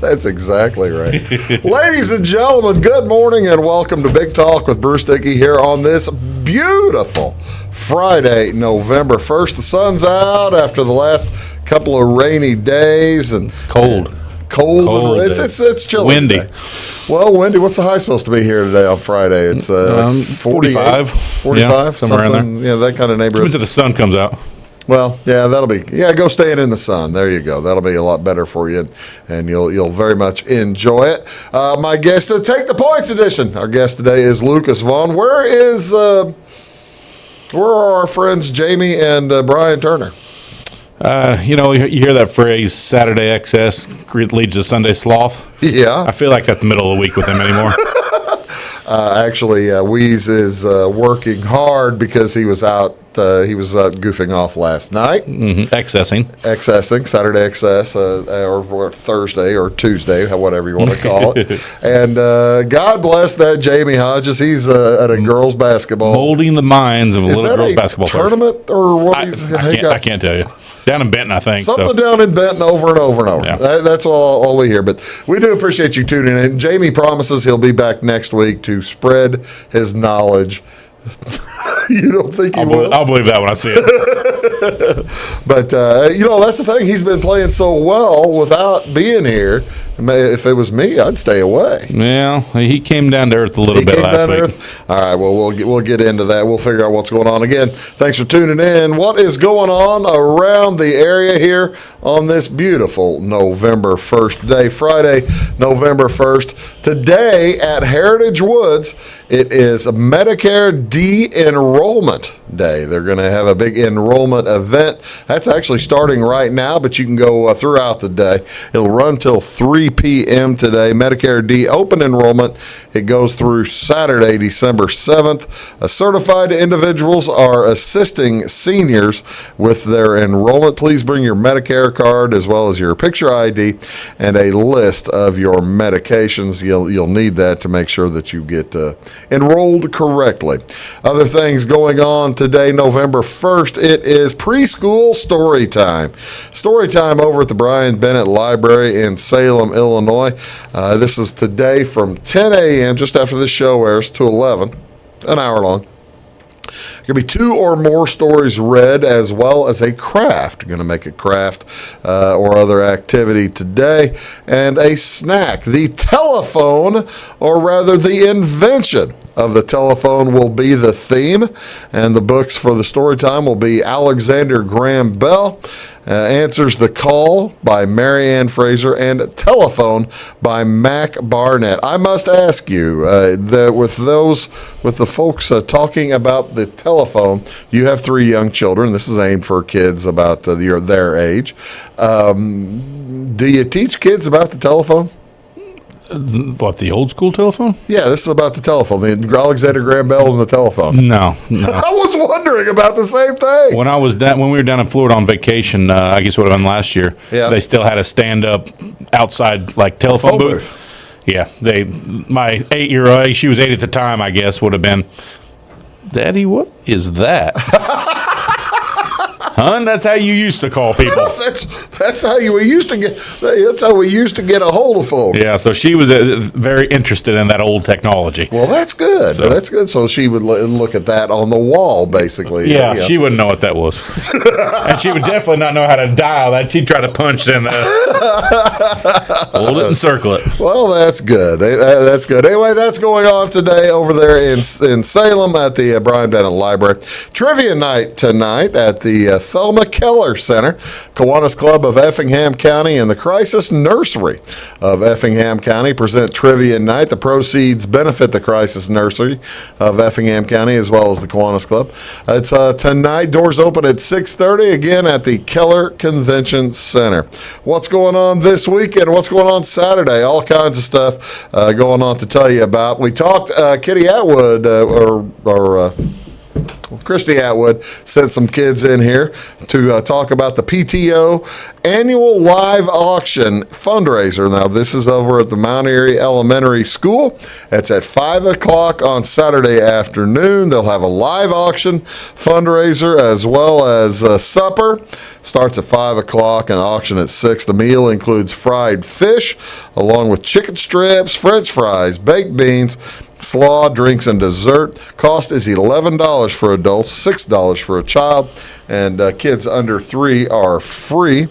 That's exactly right. Ladies and gentlemen, good morning and welcome to Big Talk with Bruce Dickey here on this beautiful Friday, November 1st. The sun's out after the last couple of rainy days and cold. It's chilly. Windy. Today. Well, windy. What's the high supposed to be here today on Friday? It's 45. 45, yeah, somewhere something. in there. Yeah, that kind of neighborhood. Until the sun comes out. Well, yeah, go stand in the sun. There you go. That'll be a lot better for you, and you'll very much enjoy it. My guest, Take the Points edition. Our guest today is Lucas Vaughan. Where are our friends Jamie and Brian Turner? You hear that phrase, Saturday excess leads to Sunday sloth? Yeah. I feel like that's the middle of the week with him anymore. Actually, Weeze is working hard because he was out goofing off last night. Mm-hmm. Accessing, Saturday excess, or Thursday or Tuesday, whatever you want to call it. And God bless that Jamie Hodges. He's at a girls' basketball. Molding the minds of a little girls' basketball tournament players. Or what? I can't tell you. Down in Benton, I think. Something down in Benton over and over and over. Yeah. That's all we hear. But we do appreciate you tuning in. Jamie promises he'll be back next week to spread his knowledge. You don't think he will? I'll believe that when I see it. But, that's the thing. He's been playing so well without being here. If it was me, I'd stay away. Well, he came down to earth a little bit last week. All right, well, we'll get into that. We'll figure out what's going on. Again, thanks for tuning in. What is going on around the area here on this beautiful November 1st day, Friday, November 1st. Today at Heritage Woods, it is a Medicare de-enrollment day. They're going to have a big enrollment event. That's actually starting right now, but you can go throughout the day. It'll run till 3 p.m. today. Medicare D open enrollment. It goes through Saturday, December 7th. Certified individuals are assisting seniors with their enrollment. Please bring your Medicare card as well as your picture ID and a list of your medications. You'll need that to make sure that you get enrolled correctly. Other things going on today, November 1st, it is preschool story time. Story time over at the Brian Bennett Library in Salem, Illinois. This is today from 10 a.m., just after this show airs, to 11, an hour long. Going to be 2 or more stories read as well as a craft. Going to make a craft or other activity today. And a snack. The telephone, or rather the invention of the telephone, will be the theme. And the books for the story time will be Alexander Graham Bell, Answers the Call by Marianne Fraser, and Telephone by Mac Barnett. I must ask you, with the folks talking about the telephone, you have 3 young children. This is aimed for kids about their age. Do you teach kids about the telephone? What, the old school telephone? Yeah, this is about the telephone. The Alexander Graham Bell and the telephone. No. I was wondering about the same thing. When we were down in Florida on vacation, I guess it would have been last year. Yeah. They still had a stand up outside telephone booth. Yeah, my 8-year-old, she was 8 at the time, I guess, would have been, Daddy, what is that? Hun, that's how you used to call people. That's how we used to get. That's how we used to get a hold of folks. Yeah, so she was very interested in that old technology. Well, that's good. That's good. So she would look at that on the wall, basically. Yeah, she wouldn't know what that was, and she would definitely not know how to dial that. She'd try to punch in, hold it and circle it. Well, that's good. That's good. Anyway, that's going on today over there in Salem at the Brian Bennett Library. Trivia night tonight at the Thelma Keller Center, Kiwanis Club of Effingham County, and the Crisis Nursery of Effingham County present Trivia Night. The proceeds benefit the Crisis Nursery of Effingham County as well as the Kiwanis Club. It's tonight. Doors open at 6:30, again at the Keller Convention Center. What's going on this weekend? What's going on Saturday? All kinds of stuff going on to tell you about. We talked Kitty Atwood, Well, Christy Atwood sent some kids in here to talk about the PTO annual live auction fundraiser. Now, this is over at the Mount Airy Elementary School. It's at 5 o'clock on Saturday afternoon. They'll have a live auction fundraiser as well as supper. Starts at 5 o'clock and auction at 6. The meal includes fried fish along with chicken strips, French fries, baked beans, slaw, drinks, and dessert. Cost is $11 for adults, $6 for a child, and kids under 3 are free.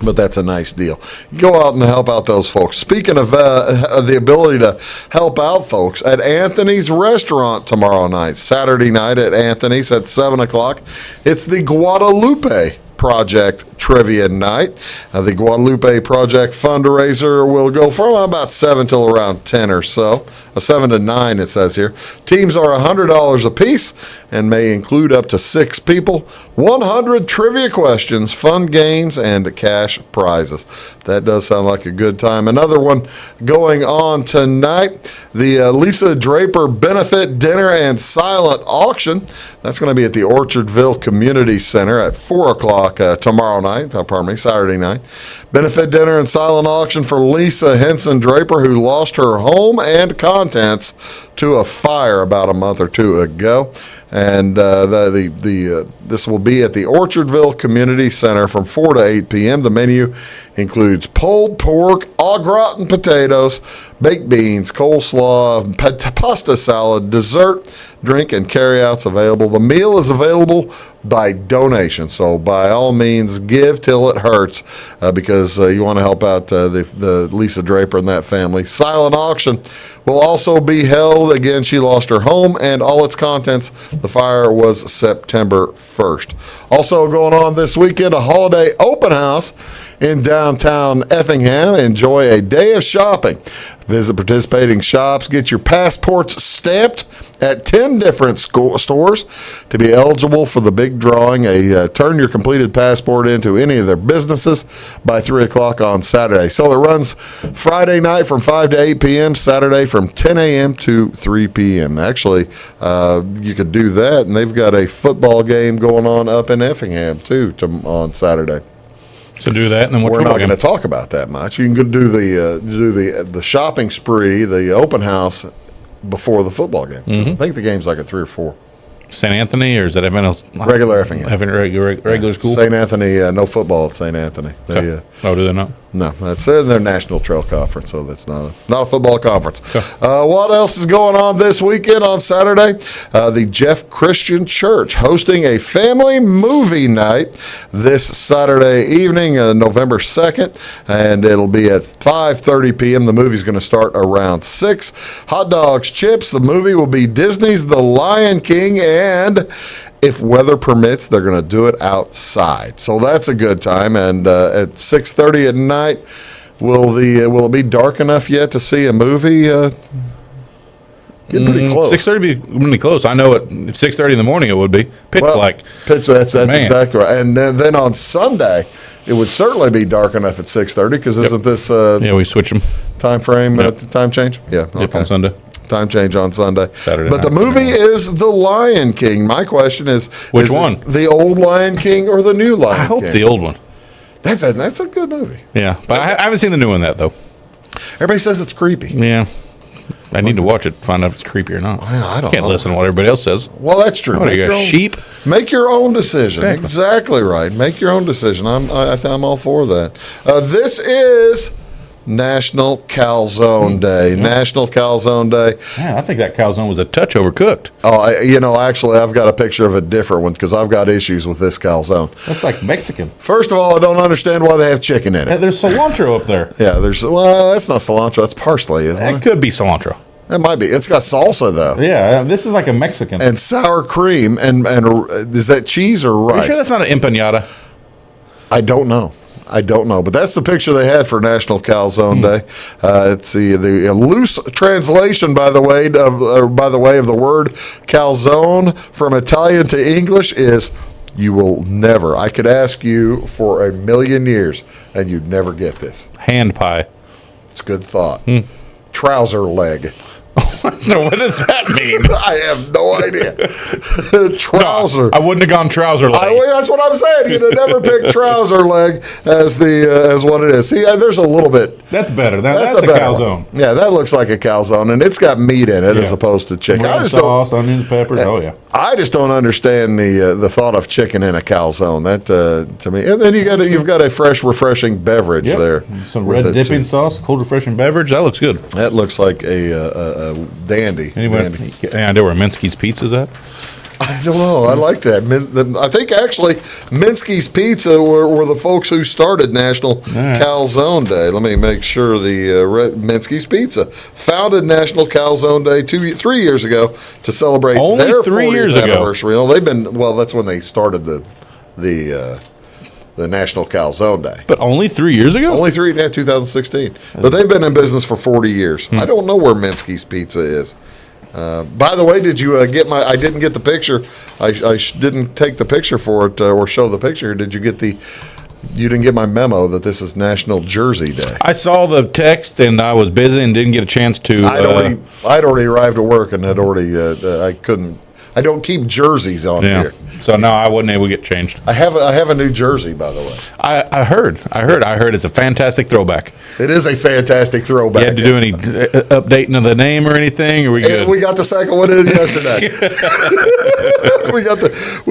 But that's a nice deal. Go out and help out those folks. Speaking of the ability to help out folks, at Anthony's Restaurant tomorrow night, Saturday night at Anthony's at 7 o'clock, it's the Guadalupe Project Trivia Night. The Guadalupe Project fundraiser will go from about 7 till around 10 or so. 7 to 9, it says here. Teams are $100 apiece and may include up to 6 people. 100 trivia questions, fun games, and cash prizes. That does sound like a good time. Another one going on tonight, the Lisa Draper Benefit Dinner and Silent Auction. That's going to be at the Orchardville Community Center at 4 o'clock Saturday night. Benefit dinner and silent auction for Lisa Henson Draper, who lost her home and contents to a fire about a month or two ago. And this will be at the Orchardville Community Center from 4 to 8 p.m. The menu includes pulled pork, au gratin potatoes, baked beans, coleslaw, pasta salad, dessert, drink, and carryouts available. The meal is available by donation, so by all means, give till it hurts because you want to help out the Lisa Draper and that family. Silent auction will also be held. Again, she lost her home and all its contents. The fire was September 1st. Also going on this weekend, a holiday open house in downtown Effingham. Enjoy a day of shopping. Visit participating shops. Get your passports stamped at 10 different stores to be eligible for the big drawing. Turn your completed passport into any of their businesses by 3 o'clock on Saturday. So it runs Friday night from 5 to 8 p.m., Saturday from 10 a.m. to 3 p.m. Actually, you could do that, and they've got a football game going on up in Effingham, too, on Saturday. So do that, and then we're not going to talk about that much. You can go do the shopping spree, the open house before the football game. Mm-hmm. I think the game's like at 3 or 4. St. Anthony, or is that regular Effingham? Regular school. St. Anthony, no football at St. Anthony. Do they not? No, that's in their National Trail Conference, so that's not a football conference. What else is going on this weekend on Saturday? The Jeff Christian Church hosting a family movie night this Saturday evening, November 2nd, and it'll be at 5:30 p.m. The movie's going to start around 6. Hot dogs, chips. The movie will be Disney's The Lion King, and if weather permits, they're going to do it outside. So that's a good time. And at 6:30 at night, will it be dark enough yet to see a movie? Getting pretty close. 6:30 be really close. I know at 6:30 in the morning it would be pitch black. That's exactly right. And then on Sunday, it would certainly be dark enough at 6:30 because isn't this? We switch them. Time frame, time change. Yeah. Okay. Yep, on Sunday. Time change on Sunday. Saturday but night. the movie is The Lion King. My question is, which one? The old Lion King or the new Lion King? I hope the old one. That's a good movie. Yeah, but I haven't seen the new one yet, though. Everybody says it's creepy. Yeah. I need to watch it to find out if it's creepy or not. Well, I can't listen to what everybody else says. Well, that's true. What are you, sheep? Make your own decision. Exactly right. Make your own decision. I'm all for that. This is National Calzone Day. Mm-hmm. National Calzone Day. Man, I think that calzone was a touch overcooked. Oh, actually, I've got a picture of a different one because I've got issues with this calzone. That's like Mexican. First of all, I don't understand why they have chicken in it. There's cilantro up there. Yeah, that's not cilantro. That's parsley, isn't it? That could be cilantro. It might be. It's got salsa, though. Yeah, this is like a Mexican. And sour cream. And is that cheese or rice? Are you sure that's not an empanada? I don't know, but that's the picture they had for National Calzone Day. It's the loose translation, by the way of the word calzone from Italian to English is you will never. I could ask you for 1,000,000 years, and you'd never get this. Hand pie. It's a good thought. Trouser leg. What does that mean? I have no idea. Trouser. No, I wouldn't have gone trouser leg. That's what I'm saying. You'd have never picked trouser leg as what it is. See, there's a little bit. That's better. That's a better calzone. one. Yeah, that looks like a calzone, and it's got meat in it as opposed to chicken. Red sauce, onions, peppers. Oh yeah. I just don't understand the thought of chicken in a calzone. That to me, and then you've got a fresh, refreshing beverage there. Some red dipping sauce, cold, refreshing beverage. That looks good. That looks like a dandy. Anyway, any idea where Minsky's Pizza's at? I don't know. I like that. I think actually Minsky's Pizza were the folks who started National Calzone Day. Let me make sure Minsky's Pizza founded National Calzone Day 3 years ago to celebrate Only their 3 years 40th ago. anniversary. That's when they started the National Calzone Day. But only 3 years ago? Only 2016. But they've been in business for 40 years. I don't know where Minsky's Pizza is. By the way, did you get I didn't get the picture. I didn't take the picture for it or show the picture. Did you get you didn't get my memo that this is National Jersey Day? I saw the text and I was busy and didn't get a chance to. I'd already arrived at work and had already, I couldn't. I don't keep jerseys on here. So no, I wasn't able to get changed. I have a new jersey, by the way. I heard it's a fantastic throwback. It is a fantastic throwback. You had to do any updating of the name or anything? Or we good? We got the second one in yesterday. we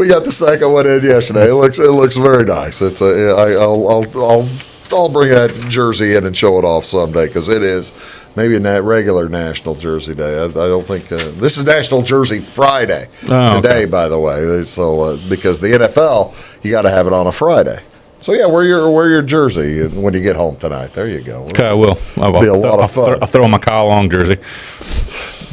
got the second one in yesterday. It looks very nice. I'll bring that jersey in and show it off someday because it is maybe a regular National Jersey Day. I don't think this is National Jersey Friday today, by the way. So because the NFL, you got to have it on a Friday. So yeah, wear your jersey when you get home tonight. There you go. Okay, I will. It'll be a lot of fun. I'll throw on my Kyle Long jersey.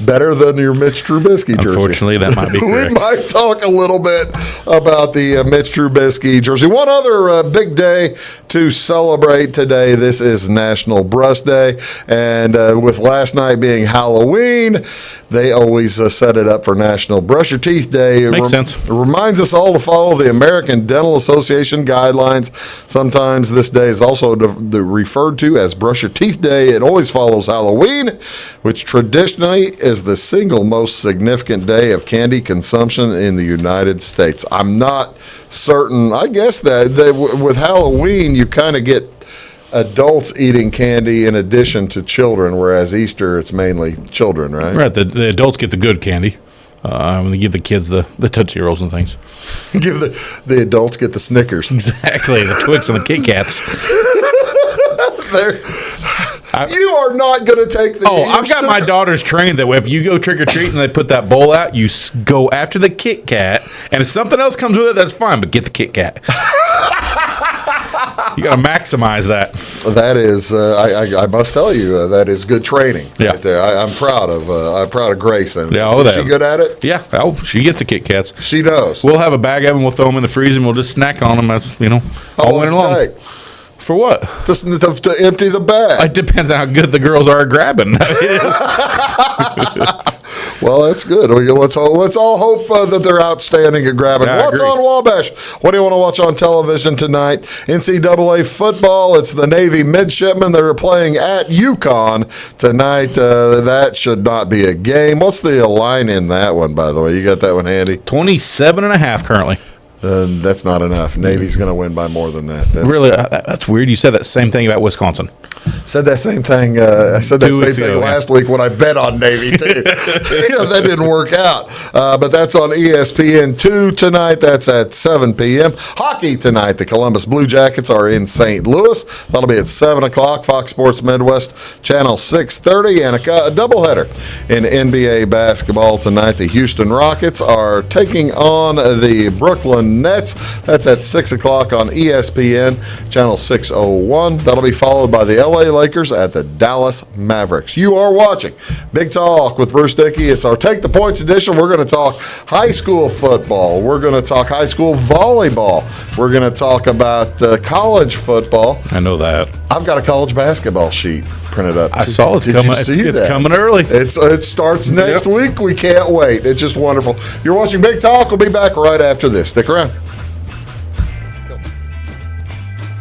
Better than your Mitch Trubisky jersey. Unfortunately, that might be correct. We might talk a little bit about the Mitch Trubisky jersey. One other big day to celebrate today. This is National Breast Day. And with last night being Halloween, they always set it up for National Brush Your Teeth Day. Makes sense. It reminds us all to follow the American Dental Association guidelines. Sometimes this day is also referred to as Brush Your Teeth Day. It always follows Halloween, which traditionally is the single most significant day of candy consumption in the United States. I'm not certain. I guess that with Halloween, you kind of get adults eating candy in addition to children, whereas Easter, it's mainly children, right? Right. The adults get the good candy. When they give the kids the Tootsie Rolls and things. Give the adults get the Snickers. Exactly. The Twix and the Kit Kats. You are not going to take the. Oh, I've got my daughters trained that way. If you go trick or treat and they put that bowl out, you go after the Kit Kat, and if something else comes with it, that's fine. But get the Kit Kat. You got to maximize that. That is, I must tell you, that is good training. Yeah. Right there. I'm proud of Grace. And yeah, is she good at it? Yeah. Oh, she gets the Kit Kats. She does. We'll have a bag of them. We'll throw them in the freezer and we'll just snack on them. That's How long does it take? For what? To empty the bag. It depends on how good the girls are at grabbing. Well, that's good. Let's all hope that they're outstanding at grabbing. Yeah, What's on Wabash? What do you want to watch on television tonight? NCAA football. It's the Navy midshipmen. They're playing at UConn tonight. That should not be a game. What's the line in that one, by the way? You got that one handy? 27.5 currently. That's not enough. Navy's going to win by more than that. Really? That's weird. You said that same thing about Wisconsin. Said that same thing. I said that same thing last week when I bet on Navy too. That didn't work out. But that's on ESPN2 tonight. That's at 7 p.m. Hockey tonight. The Columbus Blue Jackets are in St. Louis. That'll be at 7 o'clock. Fox Sports Midwest Channel 630, and a doubleheader in NBA basketball tonight. The Houston Rockets are taking on the Brooklyn Nets. That's at 6 o'clock on ESPN Channel 601. That'll be followed by the LA Lakers at the Dallas Mavericks. You are watching Big Talk with Bruce Dickey. It's our Take the Points edition. We're going to talk high school football. We're going to talk high school volleyball. We're going to talk about college football. I know that. I've got a college basketball sheet printed up. I saw it's coming. It's coming early. It starts next week. We can't wait. It's just wonderful. You're watching Big Talk. We'll be back right after this. Stick around.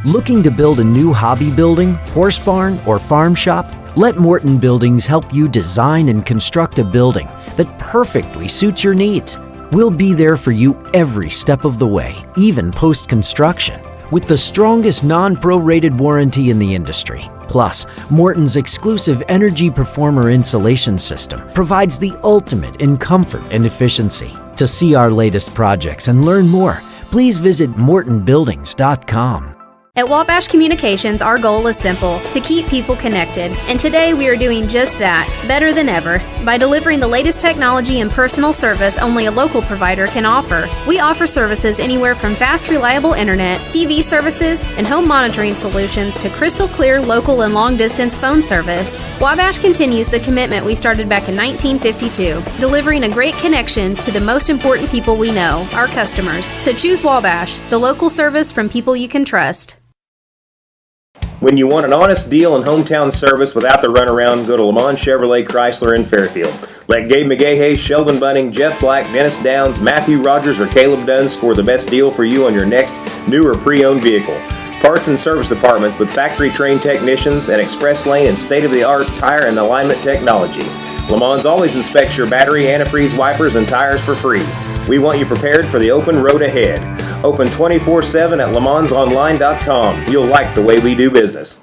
Looking to build a new hobby building, horse barn, or farm shop? Let Morton Buildings help you design and construct a building that perfectly suits your needs. We'll be there for you every step of the way, even post-construction, with the strongest non-prorated warranty in the industry. Plus, Morton's exclusive Energy Performer insulation system provides the ultimate in comfort and efficiency. To see our latest projects and learn more, please visit mortonbuildings.com. At Wabash Communications, our goal is simple: to keep people connected. And today we are doing just that, better than ever, by delivering the latest technology and personal service only a local provider can offer. We offer services anywhere from fast, reliable internet, TV services, and home monitoring solutions to crystal clear local and long-distance phone service. Wabash continues the commitment we started back in 1952, delivering a great connection to the most important people we know, our customers. So choose Wabash, the local service from people you can trust. When you want an honest deal and hometown service without the runaround, go to Lamont Chevrolet Chrysler in Fairfield. Let Gabe McGahey, Sheldon Bunning, Jeff Black, Dennis Downs, Matthew Rogers, or Caleb Dunn score the best deal for you on your next new or pre-owned vehicle. Parts and service departments with factory-trained technicians, and express lane and state-of-the-art tire and alignment technology. Lamont always inspects your battery, antifreeze, wipers, and tires for free. We want you prepared for the open road ahead. Open 24/7 at LeMansOnline.com. You'll like the way we do business.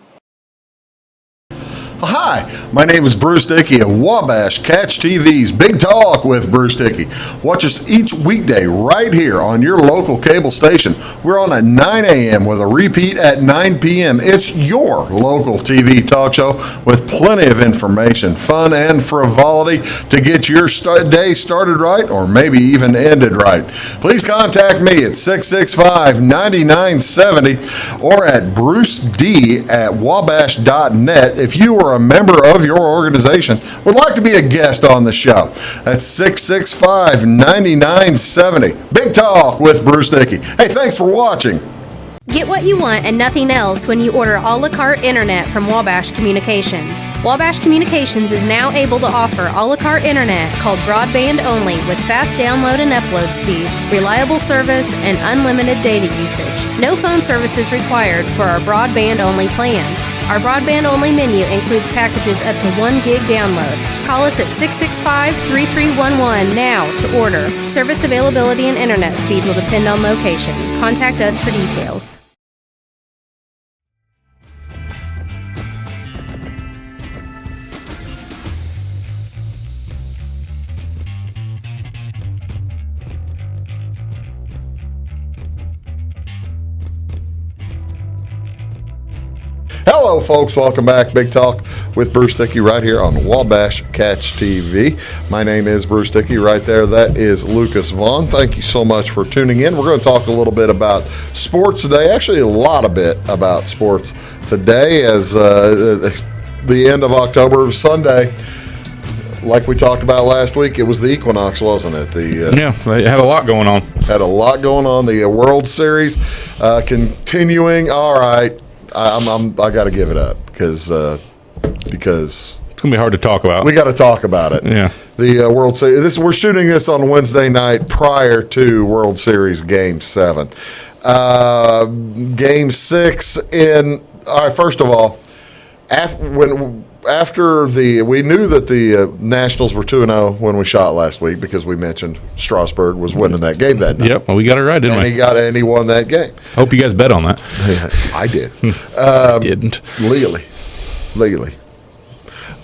Hi, my name is Bruce Dickey of Wabash Catch TV's Big Talk with Bruce Dickey. Watch us each weekday right here on your local cable station. We're on at 9 a.m. with a repeat at 9 p.m. It's your local TV talk show with plenty of information, fun, and frivolity to get your day started right or maybe even ended right. Please contact me at 665-9970 or at bruced@wabash.net if you are a member of your organization would like to be a guest on the show. That's 665-9970. Big Talk with Bruce Dickey. Hey, thanks for watching. Get what you want and nothing else when you order a la carte internet from Wabash Communications. Wabash Communications is now able to offer a la carte internet called broadband only with fast download and upload speeds, reliable service, and unlimited data usage. No phone service is required for our broadband only plans. Our broadband only menu includes packages up to 1 gig download. Call us at 665-3311 now to order. Service availability and internet speed will depend on location. Contact us for details. Hello, folks. Welcome back. Big Talk with Bruce Dickey right here on Wabash Catch TV. My name is Bruce Dickey. Right there, that is Lucas Vaughan. Thank you so much for tuning in. We're going to talk a little bit about sports today. Actually, a lot of bit about sports today as the end of October, Sunday. Like we talked about last week, it was the equinox, wasn't it? Yeah, they had a lot going on. Had a lot going on. The World Series continuing. All right. I got to give it up because It's gonna be hard to talk about. we got to talk about it. Yeah. The World Series. We're shooting this on Wednesday night prior to World Series Game 7. Game 6 in. All right. First of all, we knew that the Nationals were 2-0 when we shot last week because we mentioned Strasburg was winning that game that night. Yep, well, we got it right, didn't we? And he won that game. Hope you guys bet on that. I did. Didn't. Legally.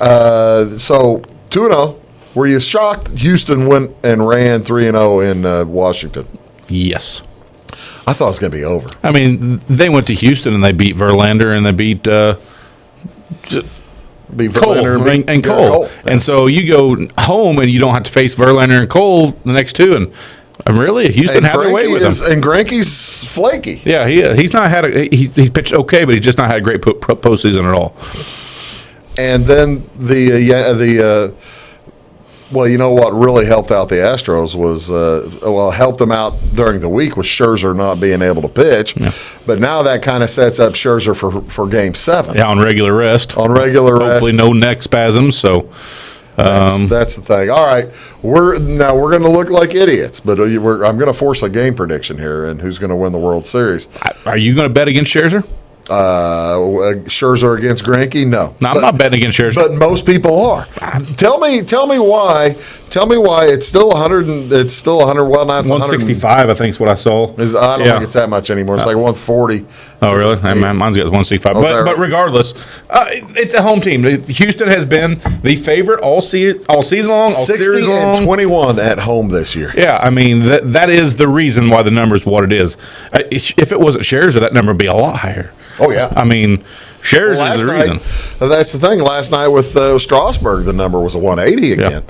So 2-0. Were you shocked Houston went and ran 3-0 in Washington? Yes. I thought it was going to be over. I mean, they went to Houston and they beat Verlander and they beat Cole and Cole. And so you go home and you don't have to face Verlander and Cole the next two. And really, Houston had their way with him. And Greinke's flaky. Yeah, he's not had he's pitched okay, but he's just not had a great postseason at all. And then well, you know what really helped out the Astros was, helped them out during the week with Scherzer not being able to pitch. Yeah. But now that kind of sets up Scherzer for Game 7. Yeah, on regular rest. Hopefully no neck spasms. So that's the thing. All right, we're going to look like idiots, but I'm going to force a game prediction here and who's going to win the World Series. Are you going to bet against Scherzer? Scherzer against Greinke? No. No, I'm not betting against Scherzer. But most people are. Tell me why. Tell me why it's still 100. It's still 100. Well, now it's 165. I think is what I saw. I don't think it's that much anymore. It's like 140. Oh, really? Mine's got 165. But regardless, it's a home team. Houston has been the favorite all season long, all 60 series long. and 21 at home this year. Yeah, I mean that is the reason why the number is what it is. If it wasn't Scherzer, that number would be a lot higher. Oh yeah. I mean, Scherzer is the reason. That's the thing. Last night with Strasburg, the number was a 180 again.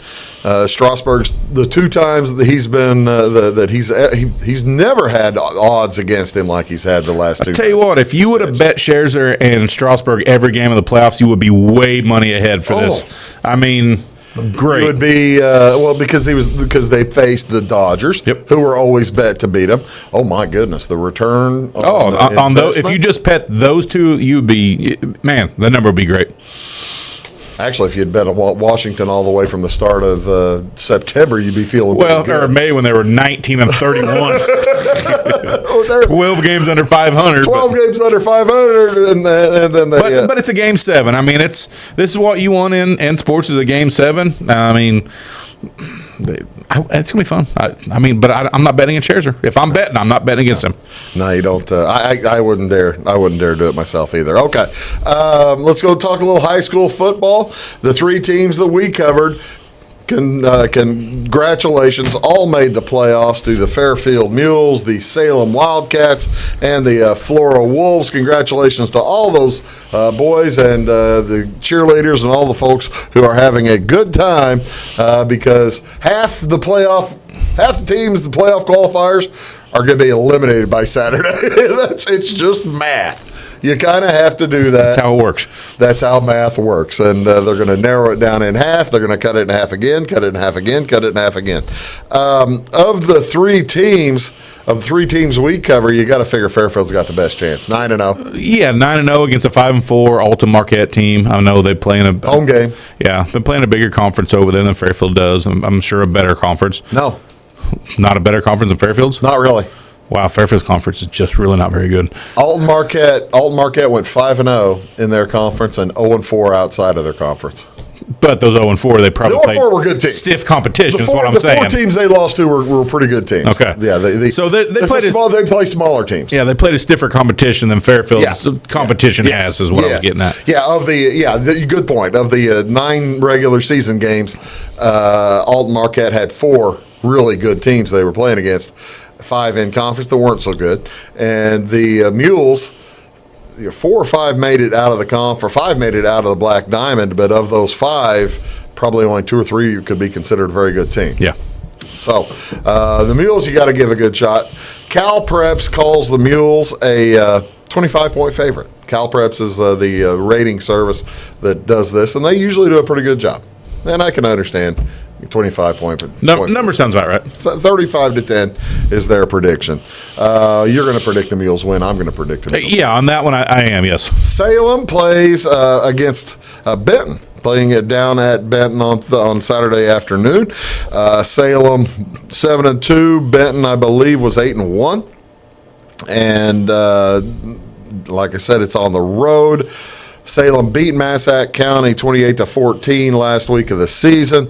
Strasburg's the two times that he's been he's never had odds against him like he's had the last two. Tell you what, if you would have bet Scherzer and Strasburg every game of the playoffs, you would be way money ahead for this. I mean, great. It would be because they faced the Dodgers, who were always bet to beat them. Oh my goodness, the return. On those, if you just bet those two, you'd be the number would be great. Actually, if you'd bet on Washington all the way from the start of September, you'd be feeling pretty good. Or May when they were 19 and 31. 12 games under 500. 12 games under 500, and then they. But it's a game 7. I mean, this is what you want in sports is a game 7. I mean, it's gonna be fun. But I'm not betting against Scherzer. If I'm betting, I'm not betting against him. No, you don't. I wouldn't dare. I wouldn't dare do it myself either. Okay, let's go talk a little high school football. The 3 teams that we covered. Congratulations, all made the playoffs through the Fairfield Mules, the Salem Wildcats, and the Flora Wolves. Congratulations to all those boys and the cheerleaders and all the folks who are having a good time because half the teams, the playoff qualifiers, are going to be eliminated by Saturday. It's just math. You kind of have to do that. That's how it works. That's how math works. And they're going to narrow it down in half. They're going to cut it in half again, cut it in half again, cut it in half again. Of the 3 teams we cover, you got to figure Fairfield's got the best chance. 9-0. Yeah, 9-0 against a 5-4 Alta Marquette team. I know they play in a home game. Yeah, they're playing a bigger conference over there than Fairfield does. I'm sure a better conference. No. Not a better conference than Fairfield's? Not really. Wow, Fairfield's conference is just really not very good. Alton Marquette went 5-0 in their conference and 0-4 outside of their conference. But those 0-4, they probably played were good teams. Stiff competition is what I'm saying. The 4 teams they lost to were pretty good teams. Okay. Yeah, they play smaller teams. Yeah, they played a stiffer competition than Fairfield's competition has, is what I was getting at. Yeah, good point. Of the 9 regular season games, Alton Marquette had 4 really good teams they were playing against. 5 in conference that weren't so good, and the Mules, 4 or 5 made it out of the conf, or 5 made it out of the Black Diamond. But of those 5, probably only 2 or 3 could be considered a very good team. Yeah. So the Mules, you got to give a good shot. Cal Preps calls the Mules a 25-point favorite. Cal Preps is the rating service that does this, and they usually do a pretty good job. And I can understand. 25-point. Number sounds about right. So 35-10 is their prediction. You're going to predict the Mules win. I'm going to predict the Mules. Yeah, on that one I am, yes. Salem plays against Benton, playing it down at Benton on Saturday afternoon. Salem 7-2. Benton, I believe, was 8-1. And like I said, it's on the road. Salem beat Massac County 28-14 last week of the season.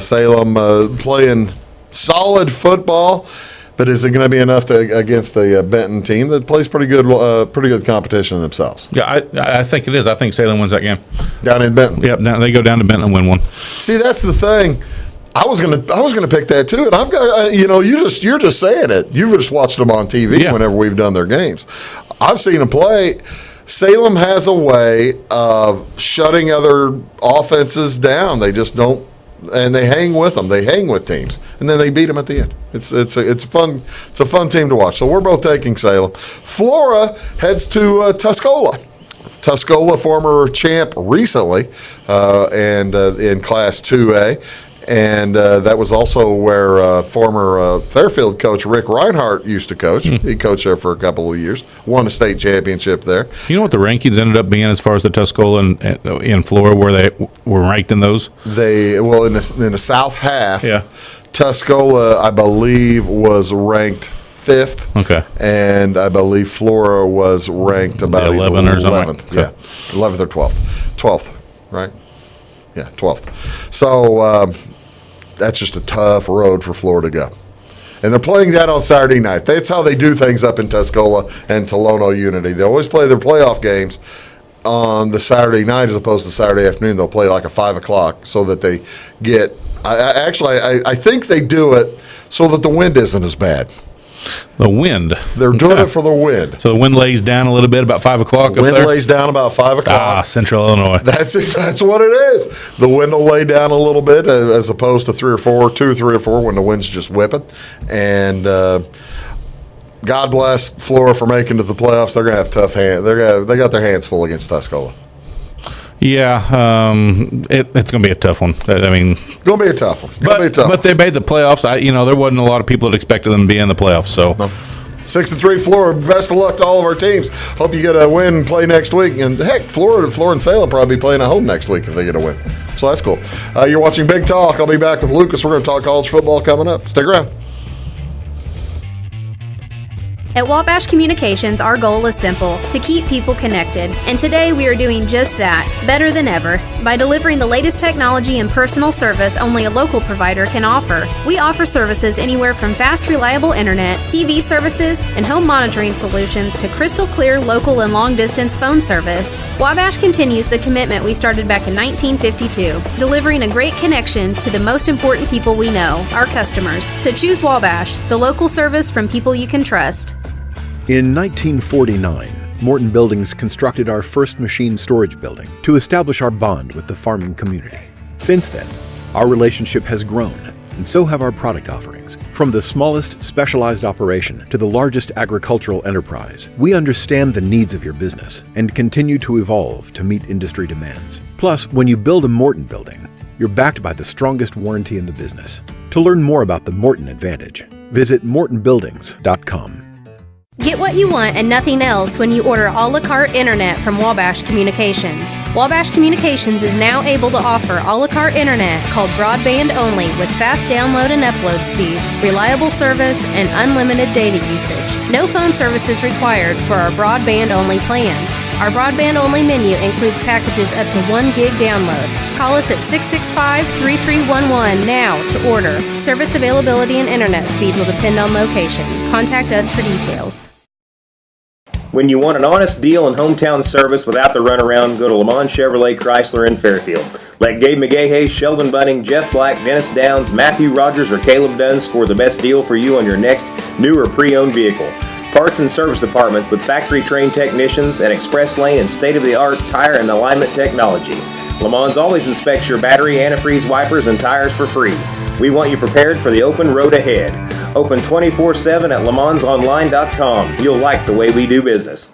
Salem playing solid football, but is it going to be enough against the Benton team that plays pretty good competition themselves? Yeah, I think it is. I think Salem wins that game down in Benton. Yep, they go down to Benton and win one. See, that's the thing. I was gonna pick that too, and I've got you're just saying it. You've just watched them on TV whenever we've done their games. I've seen them play. Salem has a way of shutting other offenses down. They just don't, and they hang with them. They hang with teams, and then they beat them at the end. It's a fun team to watch. So we're both taking Salem. Flora heads to Tuscola. Tuscola, former champ recently, and in Class 2A. And that was also where former Fairfield coach Rick Reinhardt used to coach. He coached there for a couple of years, won a state championship there. You know what the rankings ended up being as far as the Tuscola in Florida, where they were ranked in those? In the south half, Tuscola, I believe, was ranked 5th. Okay. And I believe Flora was ranked about 11 or something. 11th. Yeah, 11th or 12th. 12th, right? Yeah, 12th. So that's just a tough road for Florida to go. And they're playing that on Saturday night. That's how they do things up in Tuscola and Tolono Unity. They always play their playoff games on the Saturday night as opposed to Saturday afternoon. They'll play like a 5 o'clock so that they get – I think they do it so that the wind isn't as bad. The wind. They're doing it for the wind. So the wind lays down a little bit about 5 o'clock. The wind lays down about 5 o'clock. Central Illinois. That's what it is. The wind will lay down a little bit as opposed to 3 or 4 when the wind's just whipping. And God bless Florida for making it to the playoffs. They're going to have tough hands. They got their hands full against Tuscola. Yeah, it's going to be a tough one. I mean, going to be a tough one. But they made the playoffs. There wasn't a lot of people that expected them to be in the playoffs. So, 6-3 Florida. Best of luck to all of our teams. Hope you get a win and play next week. And heck, Florida and Salem probably be playing at home next week if they get a win. So that's cool. You're watching Big Talk. I'll be back with Lucas. We're going to talk college football coming up. Stick around. At Wabash Communications, our goal is simple, to keep people connected. And today we are doing just that, better than ever, by delivering the latest technology and personal service only a local provider can offer. We offer services anywhere from fast, reliable internet, TV services, and home monitoring solutions to crystal clear local and long-distance phone service. Wabash continues the commitment we started back in 1952, delivering a great connection to the most important people we know, our customers. So choose Wabash, the local service from people you can trust. In 1949, Morton Buildings constructed our first machine storage building to establish our bond with the farming community. Since then, our relationship has grown, and so have our product offerings. From the smallest specialized operation to the largest agricultural enterprise, we understand the needs of your business and continue to evolve to meet industry demands. Plus, when you build a Morton building, you're backed by the strongest warranty in the business. To learn more about the Morton Advantage, visit mortonbuildings.com. Get what you want and nothing else when you order a la carte internet from Wabash Communications. Wabash Communications is now able to offer a la carte internet called broadband only with fast download and upload speeds, reliable service, and unlimited data usage. No phone service is required for our broadband only plans. Our broadband only menu includes packages up to 1 gig download. Call us at 665-3311 now to order. Service availability and internet speed will depend on location. Contact us for details. When you want an honest deal and hometown service without the runaround, go to Lamont Chevrolet Chrysler in Fairfield. Let Gabe McGahey, Sheldon Bunning, Jeff Black, Dennis Downs, Matthew Rogers, or Caleb Dunn score the best deal for you on your next new or pre-owned vehicle. Parts and service departments with factory-trained technicians and express lane and state-of-the-art tire and alignment technology. Lamont always inspects your battery, antifreeze, wipers, and tires for free. We want you prepared for the open road ahead. Open 24/7 at LeMansOnline.com. You'll like the way we do business.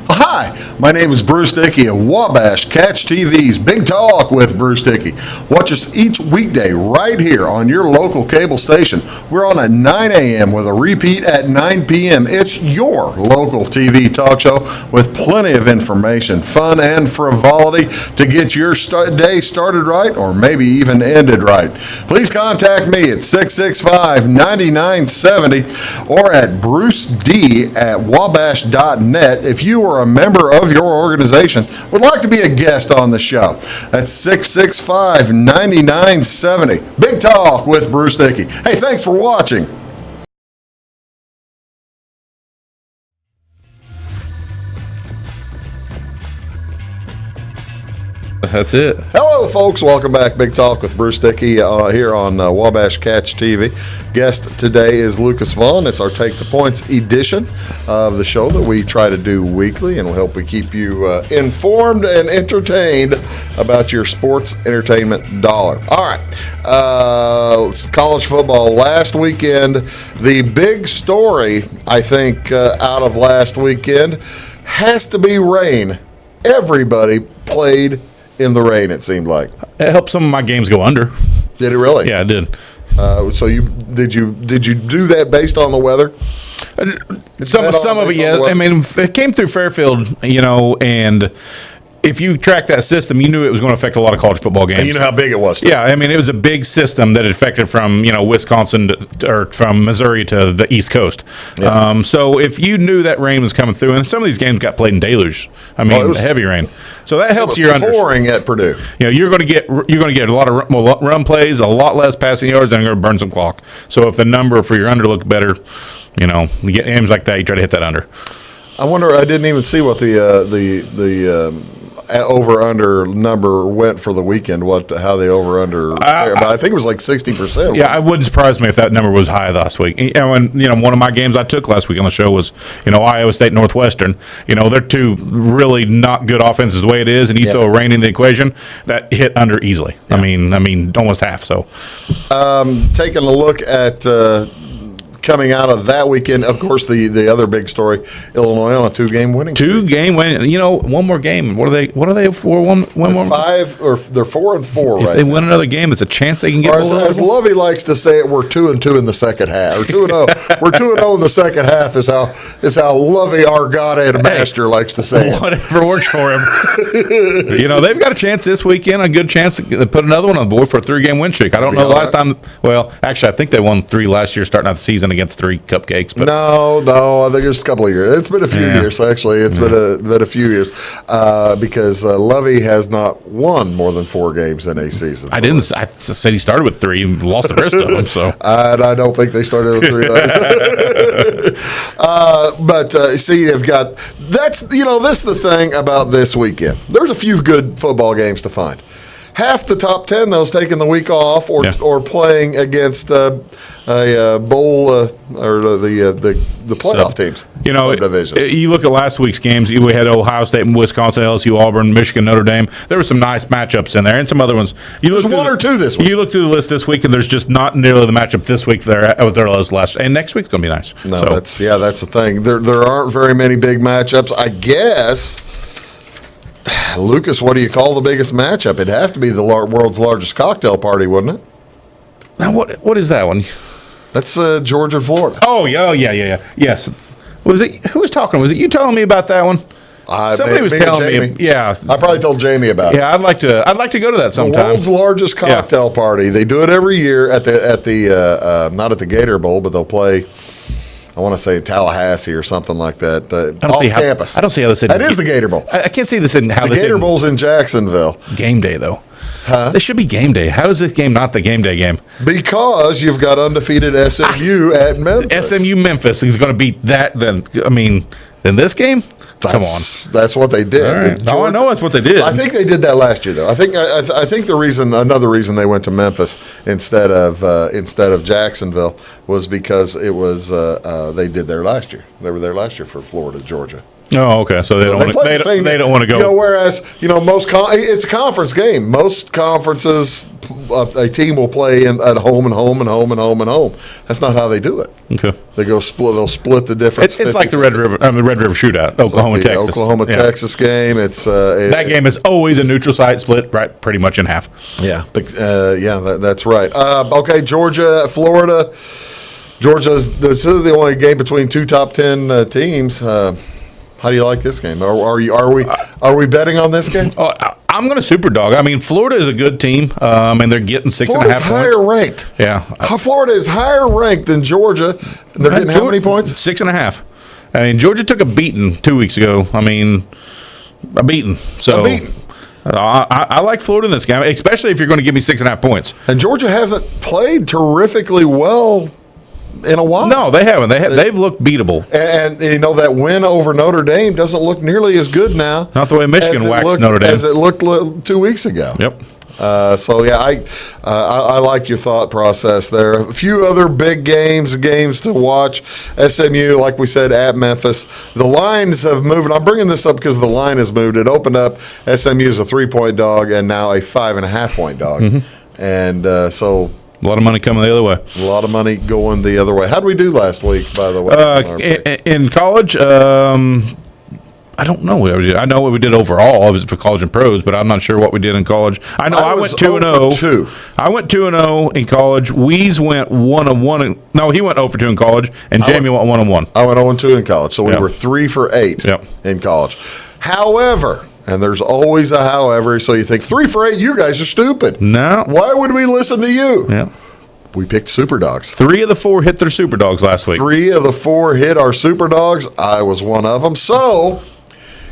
Hi, my name is Bruce Dickey of Wabash Catch TV's Big Talk with Bruce Dickey. Watch us each weekday right here on your local cable station. We're on at 9 a.m. with a repeat at 9 p.m. It's your local TV talk show with plenty of information, fun, and frivolity to get your day started right or maybe even ended right. Please contact me at 665-9970 or at bruced@wabash.net if you are a member of your organization would like to be a guest on the show. That's 665-9970. Big Talk with Bruce Dickey. Hey, thanks for watching. That's it. Hello, folks. Welcome back. Big Talk with Bruce Dickey here on Wabash Catch TV. Guest today is Lucas Vaughan. It's our Take the Points edition of the show that we try to do weekly, and we'll help we keep you informed and entertained about your sports entertainment dollar. All right. College football last weekend. The big story, I think, out of last weekend has to be rain. Everybody played in the rain, it seemed like. It helped some of my games go under. Did it really? Yeah, it did. So did you do that based on the weather? Some of it, yeah. I mean, it came through Fairfield, and if you track that system, you knew it was going to affect a lot of college football games. And you know how big it was. Yeah, I mean, it was a big system that affected from, Wisconsin or from Missouri to the East Coast. Yeah. So if you knew that rain was coming through, and some of these games got played in deluge, I mean, it was heavy rain. So that helps It your was pouring at Purdue. you're going to get a lot of run plays, a lot less passing yards, and you're going to burn some clock. So if the number for your under looked better, you get games like that, you try to hit that under. I wonder. I didn't even see what the over under number went for the weekend. How the over under? But I think it was like 60%. Yeah, it wouldn't surprise me if that number was high last week. And one of my games I took last week on the show was Iowa State Northwestern. They're two really not good offenses the way it is, and you throw a rain in the equation, that hit under easily. Yeah. I mean almost half. So taking a look at. Coming out of that weekend, of course, the other big story: Illinois on a 2-game winning streak. 2-game winning. One more game. What are they for? One more. 5 or they're 4-4 if right they now. win another game, it's a chance they can get. Or as Lovey likes to say it, we're 2-2 in the second half, or 2-0. We're 2-0 in the second half is how Lovey, our God-and master, likes to say it. Whatever works for him. They've got a chance this weekend, a good chance to put another one on the board for a 3-game win streak. I don't know the last time. Well, actually, I think they won 3 last year, starting out the season against 3 cupcakes. But no, I think it's a couple of years. It's been a few years, actually. It's been a few years because Lovey has not won more than 4 games in a season. I said he started with 3 and lost the rest of them. So and I don't think they started with 3. But see, you've got this is the thing about this weekend. There's a few good football games to find. Half the top 10, those taking the week off or playing against a bowl or the playoff teams. Division. You look at last week's games. We had Ohio State and Wisconsin, LSU, Auburn, Michigan, Notre Dame. There were some nice matchups in there, and some other ones. There's 1 or 2 this week. You look through the list this week, and there's just not nearly the matchup this week there was last. And next week's going to be nice. No, that's the thing. There aren't very many big matchups. I guess. Lucas, what do you call the biggest matchup? It'd have to be the world's largest cocktail party, wouldn't it? Now, what is that one? That's Georgia, Florida. Oh, yeah. Yes. Was it? Who was talking? Was it you telling me about that one? Somebody was telling me. Yeah, I probably told Jamie about it. Yeah, I'd like to go to that sometime. The world's largest cocktail party. They do it every year at the not at the Gator Bowl, but they'll play. I want to say Tallahassee or something like that. Campus. I don't see how this is. That is the Gator Bowl. I can't see this in how the Gator Bowl's in Jacksonville. Game day, though. Huh? This should be game day. How is this game not the game day game? Because you've got undefeated SMU at Memphis. SMU Memphis is going to beat that. Then this game. Come on, that's what they did. Right. I know that's what they did. I think they did that last year, though. I think another reason they went to Memphis instead of Jacksonville was because it was they did there last year. They were there last year for Florida, Georgia. Oh, okay. So they don't want to go. Whereas it's a conference game. Most conferences, a team will play at home and home and home and home and home. That's not how they do it. Okay. They'll split the difference. It's like the Red River Shootout, Oklahoma, Texas. Texas game. It's that game is always a neutral site split, right? Pretty much in half. Yeah, but that's right. Okay, Georgia, Florida. This is the only game between 2 top 10 teams. How do you like this game? Are we betting on this game? Oh, I'm going to super dog. I mean, Florida is a good team, and they're getting 6.5 points. Higher ranked. Yeah, Florida is higher ranked than Georgia. They're getting how many points? 6.5. I mean, Georgia took a beating 2 weeks ago. I mean, a beating. So. I like Florida in this game, especially if you're going to give me 6.5 points. And Georgia hasn't played terrifically well in a while. No, they haven't. They've looked beatable. And that win over Notre Dame doesn't look nearly as good now. Not the way Michigan waxed Notre Dame. As it looked 2 weeks ago. Yep. I like your thought process there. A few other big games to watch. SMU, like we said, at Memphis. The lines have moved. I'm bringing this up because the line has moved. It opened up. SMU is a 3-point dog and now a 5.5-point dog. Mm-hmm. And so. A lot of money coming the other way. A lot of money going the other way. How did we do last week, by the way? In college, I don't know what we did. I know what we did overall for college and pros, but I'm not sure what we did in college. I know I went 2-0. I went 2-0 in college. Weeze went 1-1. No, he went 0-2 in college, and Jamie went 1-1. I went 0-2 in college, so we were 3 for 8 in college. However, And there's always a however. So you think 3 for 8, you guys are stupid. No. Why would we listen to you? Yeah. We picked Super Dogs. 3 of the 4 hit their Super Dogs last week. 3 of the 4 hit our Super Dogs. I was one of them. So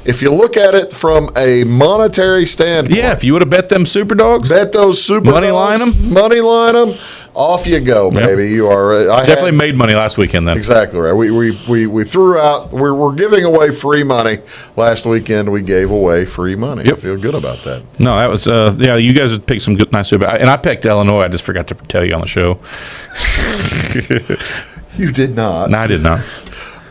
if you look at it from a monetary standpoint, Yeah, if you would have bet them Super Dogs, bet those Super Money Dogs, line 'em? money line them, off you go, baby. You are definitely made money last weekend then. exactly right. We threw out. We're giving away free money last weekend. We gave away free money. Yep. I feel good about that. No, that was you guys had picked some good, nice Super. And I picked Illinois. I just forgot to tell you on the show. You did not. No, I did not.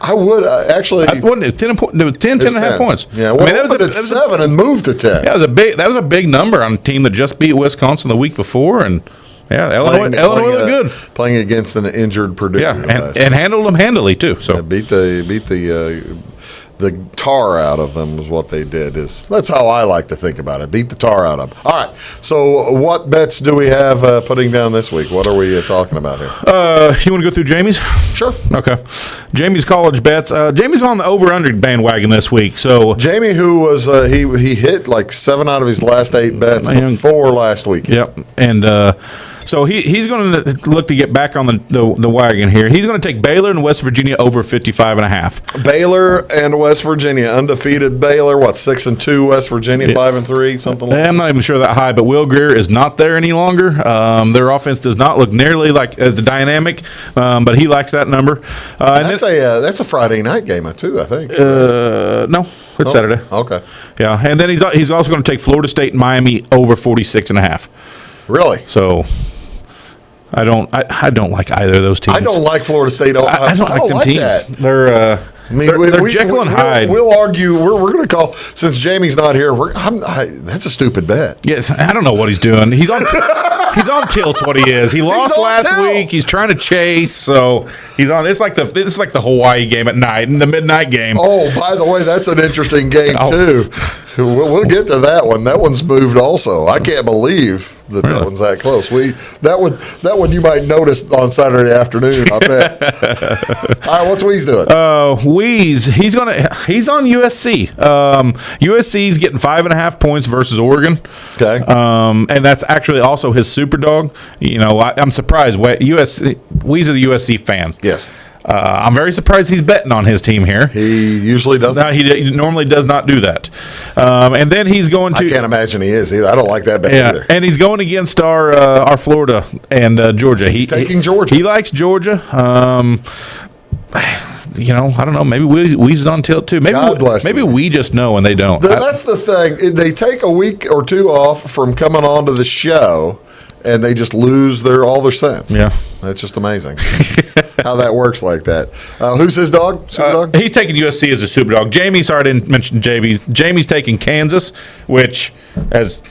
I would actually. Wasn't it 10 there was 10 and a half 10. points. Yeah, well, that was 7 and moved to 10. Yeah, that was a big number on a team that just beat Wisconsin the week before, and Illinois looked good. Playing against an injured Purdue. Yeah, and handled them handily too. So beat the tar out of them is what they did. That's how I like to think about it. Beat the tar out of them. All right. So what bets do we have putting down this week? What are we talking about here? you want to go through Jamie's? Sure. Okay. Jamie's college bets. Jamie's on the over/under bandwagon this week. So Jamie, who was he hit like 7 out of his last 8 bets before last week. Yep. And so he's going to look to get back on the wagon here. He's going to take Baylor and West Virginia over 55.5. Baylor and West Virginia, undefeated Baylor. What, 6-2? West Virginia 5-3, something like that. I'm not even sure that high, but Will Greer is not there any longer. Their offense does not look nearly like as dynamic, but he likes that number. And that's a Friday night game too, I think. No, it's Saturday. Okay. Yeah, and then he's also going to take Florida State and Miami over 46.5. Really? So I don't like either of those teams. I don't like Florida State. I don't like them teams. That. They're Jekyll and Hyde. We'll argue. We're going to call, since Jamie's not here. That's a stupid bet. Yes, I don't know what he's doing. He's on tilt. What he is. He lost last week. He's trying to chase. So he's on. It's like the Hawaii game at night and the midnight game. Oh, by the way, that's an interesting game too. We'll get to that one. That one's moved also. I can't believe that one's that close. That one you might notice on Saturday afternoon, I bet. All right, what's Weeze doing? He's on USC. USC's getting 5.5 points versus Oregon. Okay. And that's actually also his super dog. You know, I'm surprised. Weeze is a USC fan. Yes. I'm very surprised he's betting on his team here. He usually doesn't. No, he normally does not do that. And then he's going to. I can't imagine he is either. I don't like that bet either. And he's going against our Florida and Georgia. He's taking Georgia. He likes Georgia. You know, I don't know. Maybe Wee's on tilt too. Maybe God bless maybe him. we just know and they don't. That's the thing. They take a week or 2 off from coming onto the show, and they just lose all their sense. Yeah. That's just amazing how that works like that. Who's his dog? Super dog? He's taking USC as a super dog. Jamie, sorry I didn't mention JB. Jamie's taking Kansas, which as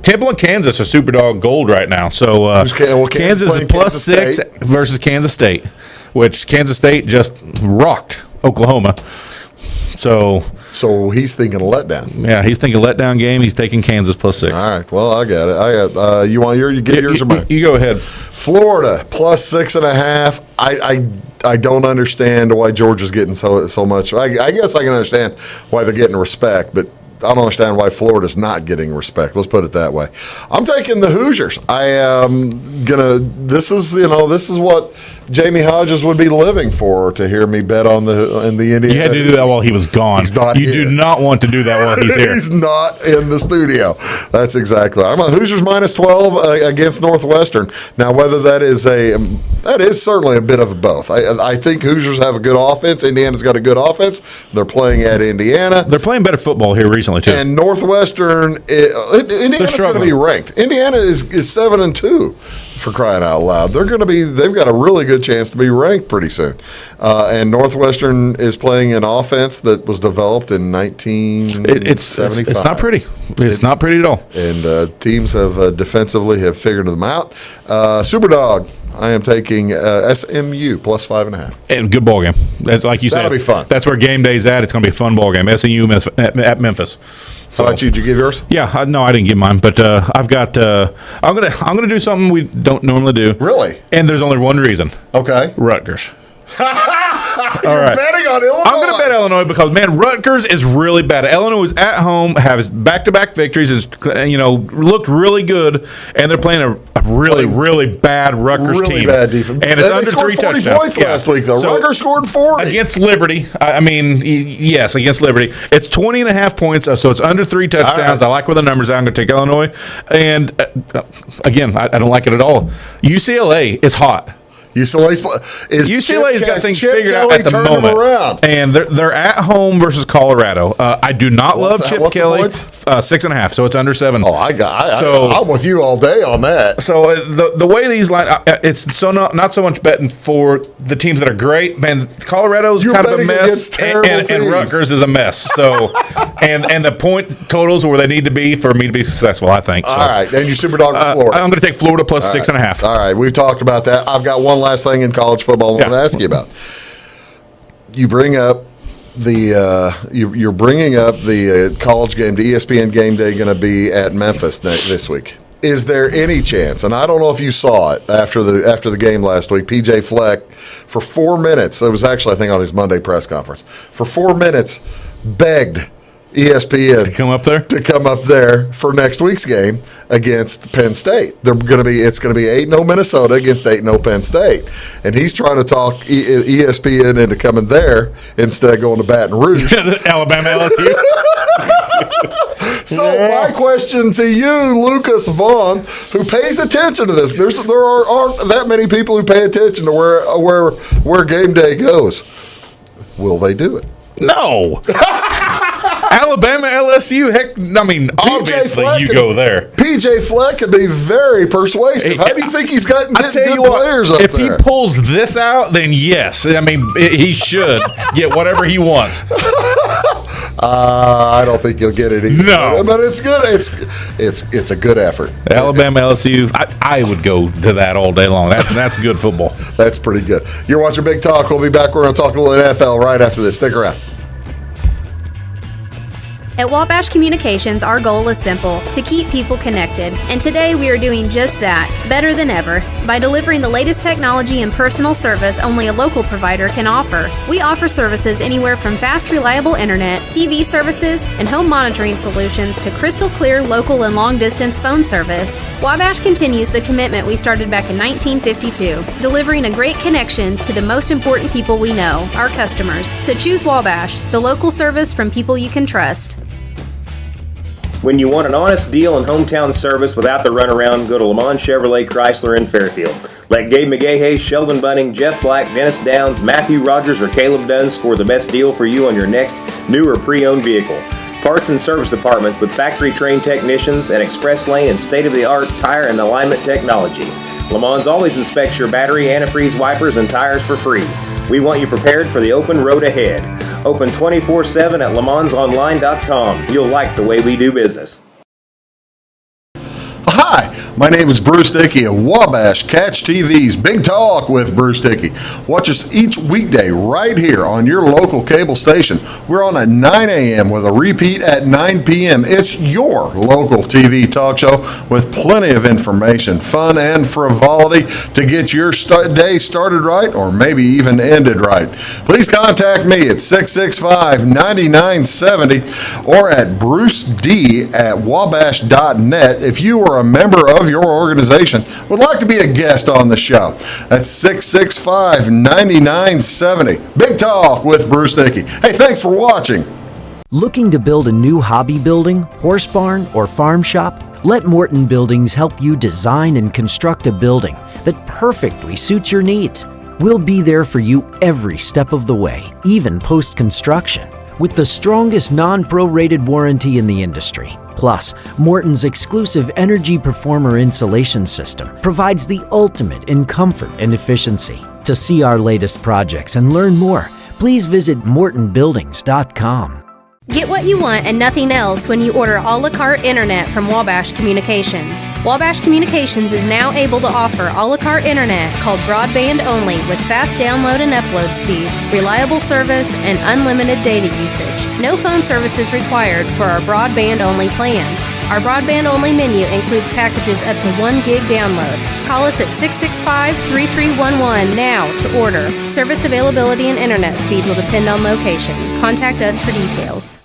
Temple and Kansas are super dog gold right now. So Kansas is plus 6 versus Kansas State, which Kansas State just rocked Oklahoma. So he's thinking a letdown. Yeah, he's thinking letdown game. He's taking Kansas plus 6. All right. Well, I got it. You want yours? You get yours or mine? You go ahead. Florida plus 6.5. I don't understand why Georgia's getting so much. I guess I can understand why they're getting respect, but I don't understand why Florida's not getting respect. Let's put it that way. I'm taking the Hoosiers. I am gonna. This is what Jamie Hodges would be living for, to hear me bet on the Indiana. You had to do that while he was gone. He's not you here. do not want to do that while he's here. He's not in the studio. That's exactly right. I'm on Hoosiers minus 12 against Northwestern. Now, whether that is certainly a bit of both. I think Hoosiers have a good offense. Indiana's got a good offense. They're playing at Indiana. They're playing better football here recently too. And Northwestern, Indiana's going to be ranked. Indiana is 7-2. For crying out loud, they've got a really good chance to be ranked pretty soon. And Northwestern is playing an offense that was developed in 1975. It's not pretty. It's not pretty at all. And teams have defensively have figured them out. Superdog, I am taking SMU plus 5.5. And good ball game. That's, like you said, that'll be fun. That's where game day's at. It's going to be a fun ball game. SMU at Memphis. How about you? Did you give yours? Yeah, no, I didn't give mine, but I've got. I'm gonna do something we don't normally do. Really? And there's only one reason. Okay. Rutgers. All right. Betting on Illinois. I'm going to bet Illinois because, man, Rutgers is really bad. Illinois is at home, has back-to-back victories, is, looked really good, and they're playing a really bad Rutgers really team. Bad defense. And it's under 3 40 touchdowns. points last week, though. So, Rutgers scored 40. Against Liberty. Yes, against Liberty. It's 20.5 points, so it's under 3 touchdowns. Right. I like where the numbers are. I'm going to take Illinois. And, again, I don't like it at all. UCLA is hot. UCLA's got things Chip figured Kelly out at the turned them moment, around. and they're at home versus Colorado. I do not love Chip Kelly. 6.5, so it's under 7. Oh, I'm with you all day on that. So the way these line, it's so not so much betting for the teams that are great. Man, Colorado's kind of a mess, and Rutgers is a mess. So and the point totals are where they need to be for me to be successful, I think. So. All right, and your super dog for Florida. I'm going to take Florida plus 6.5. All right, we've talked about that. I've got one last thing in college football I want to ask you about. You bring up you're bringing up the college game, the ESPN game day, going to be at Memphis this week. Is there any chance? And I don't know if you saw it after the game last week. PJ Fleck for 4 minutes. It was actually, I think, on his Monday press conference. For 4 minutes, begged ESPN to come up there for next week's game against Penn State. It's going to be 8-0 Minnesota against 8-0 Penn State, and he's trying to talk ESPN into coming there instead of going to Baton Rouge. Alabama LSU. So my question to you, Lucas Vaughan, who pays attention to this, there aren't that many people who pay attention to where game day goes. Will they do it? No. Alabama, LSU, heck, I mean, obviously you go there. PJ Fleck could be very persuasive. How do you think he's gotten good players up there? If he pulls this out, then yes. I mean, he should get whatever he wants. I don't think he'll get it either. No. But it's good. It's a good effort. Alabama, LSU, I would go to that all day long. That's good football. That's pretty good. You're watching Big Talk. We'll be back. We're going to talk a little NFL right after this. Stick around. At Wabash Communications, our goal is simple: to keep people connected. And today we are doing just that, better than ever, by delivering the latest technology and personal service only a local provider can offer. We offer services anywhere from fast, reliable internet, TV services, and home monitoring solutions to crystal clear local and long-distance phone service. Wabash continues the commitment we started back in 1952, delivering a great connection to the most important people we know, our customers. So choose Wabash, the local service from people you can trust. When you want an honest deal and hometown service without the runaround, go to Lamont Chevrolet Chrysler in Fairfield. Let Gabe McGahey, Sheldon Bunning, Jeff Black, Dennis Downs, Matthew Rogers, or Caleb Dunn score the best deal for you on your next new or pre-owned vehicle. Parts and service departments with factory-trained technicians and express lane and state-of-the-art tire and alignment technology. Lamont always inspects your battery, antifreeze, wipers, and tires for free. We want you prepared for the open road ahead. Open 24/7 at LeMansOnline.com. You'll like the way we do business. Hi, my name is Bruce Dickey of Wabash Catch TV's Big Talk with Bruce Dickey. Watch us each weekday right here on your local cable station. We're on at 9 a.m. with a repeat at 9 p.m. It's your local TV talk show with plenty of information, fun, and frivolity to get your day started right or maybe even ended right. Please contact me at 665-9970 or at bruced@wabash.net if you are a member of your organization would like to be a guest on the show. That's 665-9970. Big Talk with Bruce Dickey. Hey, thanks for watching. Looking to build a new hobby building, horse barn, or farm shop? Let Morton Buildings help you design and construct a building that perfectly suits your needs. We'll be there for you every step of the way, even post-construction, with the strongest non-prorated warranty in the industry. Plus, Morton's exclusive Energy Performer insulation system provides the ultimate in comfort and efficiency. To see our latest projects and learn more, please visit mortonbuildings.com. Get what you want and nothing else when you order a la carte internet from Wabash Communications. Wabash Communications is now able to offer a la carte internet called broadband only with fast download and upload speeds, reliable service, and unlimited data usage. No phone service is required for our broadband only plans. Our broadband only menu includes packages up to 1 gig download. Call us at 665-3311 now to order. Service availability and internet speed will depend on location. Contact us for details.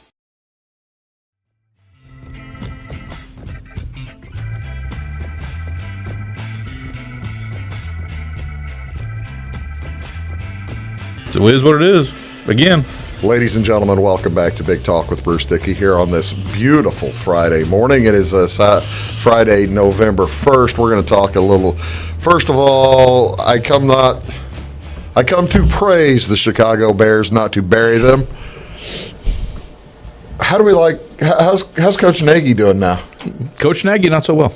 So it is what it is. Again. Ladies and gentlemen, welcome back to Big Talk with Bruce Dickey here on this beautiful Friday morning. It is Friday, November 1st. We're going to talk a little. First of all, I come to praise the Chicago Bears, not to bury them. How do we how's Coach Nagy doing now? Coach Nagy, not so well.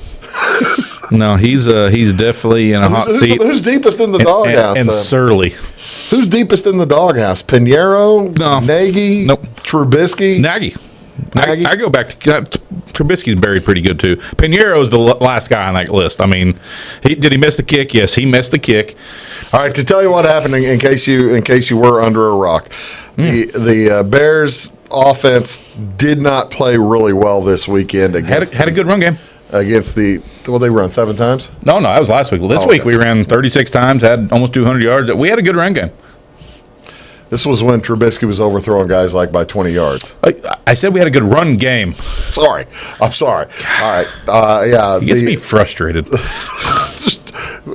No, he's definitely in a hot seat. Who's deepest in the doghouse? And surly. Who's deepest in the doghouse? Pinheiro? No. Nagy? Nope. Trubisky? Nagy. I go back to Trubisky's buried pretty good too. Pinheiro's the last guy on that list. I mean, did he miss the kick? Yes, he missed the kick. All right, to tell you what happened, in case you were under a rock, the Bears offense did not play really well this weekend. Had a good run game against they run 7 times. No, that was last week. This week we ran 36 times, had almost 200 yards. We had a good run game. This was when Trubisky was overthrowing guys by 20 yards. I said we had a good run game. Sorry. I'm sorry. All right. Yeah. It gets me frustrated. Just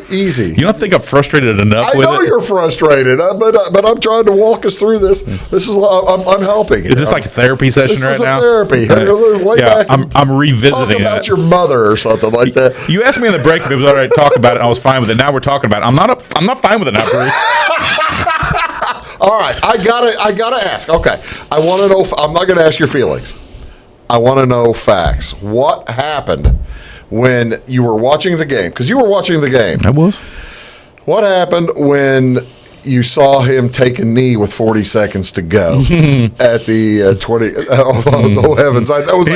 easy. You don't think I'm frustrated enough with it? I know you're frustrated, but I'm trying to walk us through this. This is I'm helping. Is this like a therapy session right now? This is a therapy. Lay back I'm revisiting talk about your mother or something like that. You asked me in the break if it was all right to talk about it, and I was fine with it. Now we're talking about it. I'm not fine with it now, Bruce. All right, I gotta ask. Okay, I want to know. I'm not going to ask your feelings. I want to know facts. What happened when you were watching the game? Because you were watching the game. I was. What happened when you saw him take a knee with 40 seconds to go at the 20? Oh heavens! That was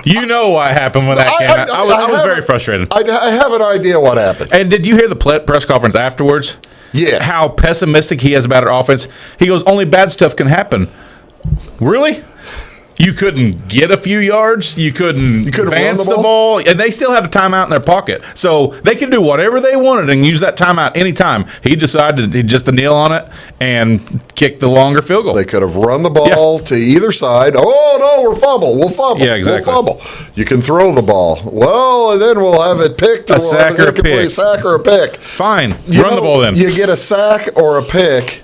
You know what happened when that came out. I was very frustrated. I have an idea what happened. And did you hear the press conference afterwards? Yeah. How pessimistic he is about our offense. He goes, only bad stuff can happen. Really? You couldn't get a few yards. You couldn't advance the ball. And they still had a timeout in their pocket. So they could do whatever they wanted and use that timeout anytime. He decided just to kneel on it and kick the longer field goal. They could have run the ball to either side. Oh, no, we'll fumble. Yeah, exactly. We'll fumble. You can throw the ball. Well, and then we'll have it picked. A sack or a pick. Sack or a pick. Fine. Run the ball then. You get a sack or a pick.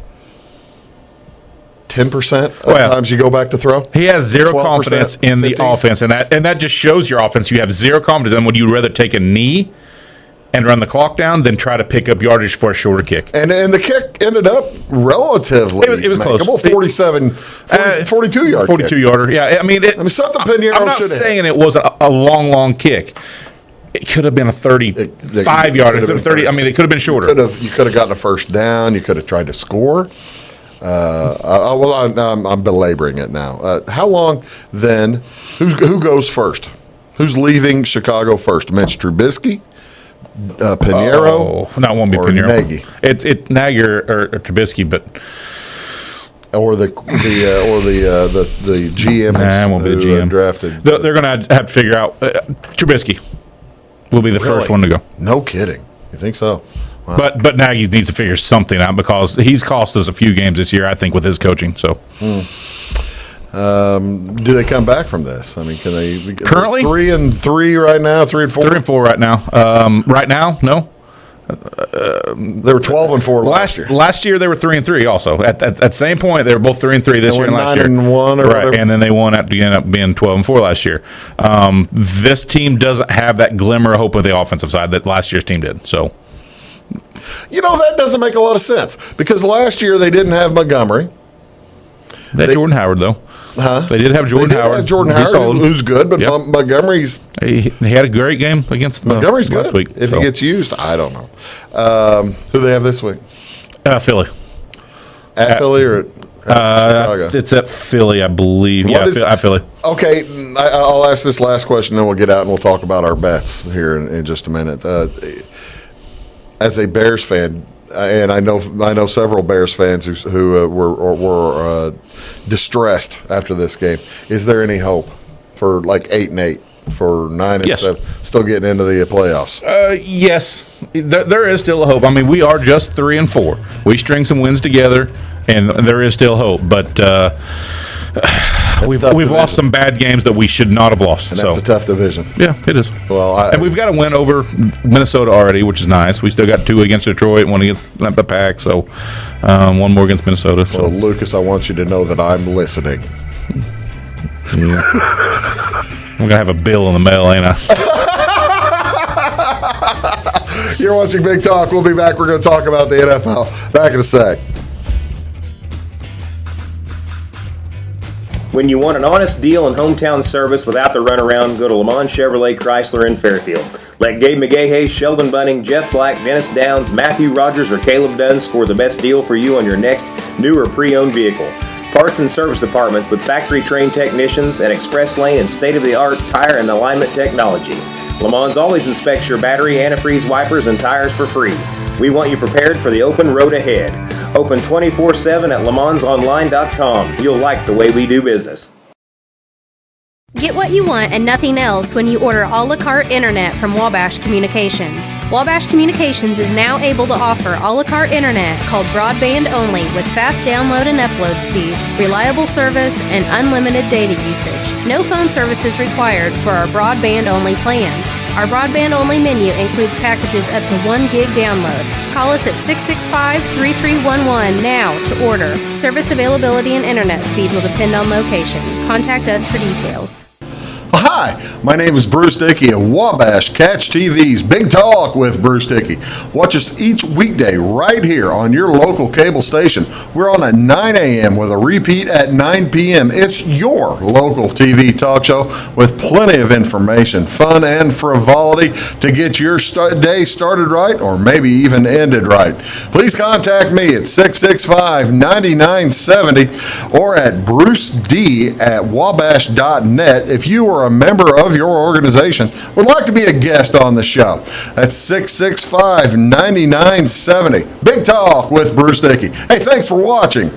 10% of the times you go back to throw? He has zero confidence in 15? The offense, and that just shows your offense. You have zero confidence in. Would you rather take a knee and run the clock down than try to pick up yardage for a shorter kick? And the kick ended up relatively it was close. 42 yard 42 yarder. Yeah, I mean something Pinheiro I'm not saying it was a long kick. It could have been a 35 yarder. 30. I mean, it could have been shorter. You could have gotten a first down. You could have tried to score. I'm belaboring it now. How long then? Who goes first? Who's leaving Chicago first? Mitch Trubisky, Pinheiro. No, it won't be or Pinheiro. Nagy. It's Nagy or Trubisky, but or the GM. Nah, it won't be the GM drafted. They're going to have to figure out. Trubisky will be the first one to go. No kidding. You think so? Wow. But Nagy needs to figure something out because he's cost us a few games this year, I think, with his coaching. So, do they come back from this? I mean, can they currently 3-3 right now? 3-4. 3-4 right now. Right now, no. They were 12-4 last year. Last year they were 3-3. Also, at the same point, they were both 3-3 this year and last year. 9-1 or whatever. And then they won at the end up being 12-4 last year. This team doesn't have that glimmer of hope with the offensive side that last year's team did. So. That doesn't make a lot of sense because last year they didn't have Montgomery. They had Jordan Howard, though. Huh? They did have Jordan Howard. Who's good, but yep. Montgomery's... He had a great game against Montgomery's last good. Week. If he gets used, I don't know. Who they have this week? Philly. At Philly or... Chicago. It's at Philly, I believe. At Philly. Okay, I'll ask this last question, then we'll get out and we'll talk about our bets here in just a minute. As a Bears fan, and I know several Bears fans who were distressed after this game. Is there any hope for like 8-8, for 9-7, still getting into the playoffs? Yes, there is still a hope. I mean, we are just 3-4. We string some wins together, and there is still hope. But we've lost some bad games that we should not have lost. And that's a tough division. Yeah, it is. Well, and we've got a win over Minnesota already, which is nice. We still got 2 against Detroit, 1 against the Pack, so 1 more against Minnesota. So. Well, Lucas, I want you to know that I'm listening. Yeah. I'm going to have a bill in the mail, ain't I? You're watching Big Talk. We'll be back. We're going to talk about the NFL. Back in a sec. When you want an honest deal and hometown service without the runaround, go to Lamont Chevrolet Chrysler in Fairfield. Let Gabe McGahey, Sheldon Bunning, Jeff Black, Dennis Downs, Matthew Rogers, or Caleb Dunn score the best deal for you on your next new or pre-owned vehicle. Parts and service departments with factory-trained technicians and express lane and state-of-the-art tire and alignment technology. Lamont always inspects your battery, antifreeze, wipers, and tires for free. We want you prepared for the open road ahead. Open 24/7 at LeMansOnline.com. You'll like the way we do business. Get what you want and nothing else when you order a la carte internet from Wabash Communications. Wabash Communications is now able to offer a la carte internet called broadband only with fast download and upload speeds, reliable service, and unlimited data usage. No phone services required for our broadband only plans. Our broadband only menu includes packages up to 1 gig download. Call us at 665-3311 now to order. Service availability and internet speed will depend on location. Contact us for details. Hi, my name is Bruce Dickey of Wabash Catch TV's Big Talk with Bruce Dickey. Watch us each weekday right here on your local cable station. We're on at 9 a.m. with a repeat at 9 p.m. It's your local TV talk show with plenty of information, fun, and frivolity to get your day started right or maybe even ended right. Please contact me at 665-9970 or at bruced@wabash.net if you are a member of your organization would like to be a guest on the show. That's 665-9970. Big Talk with Bruce Dickey. Hey, thanks for watching.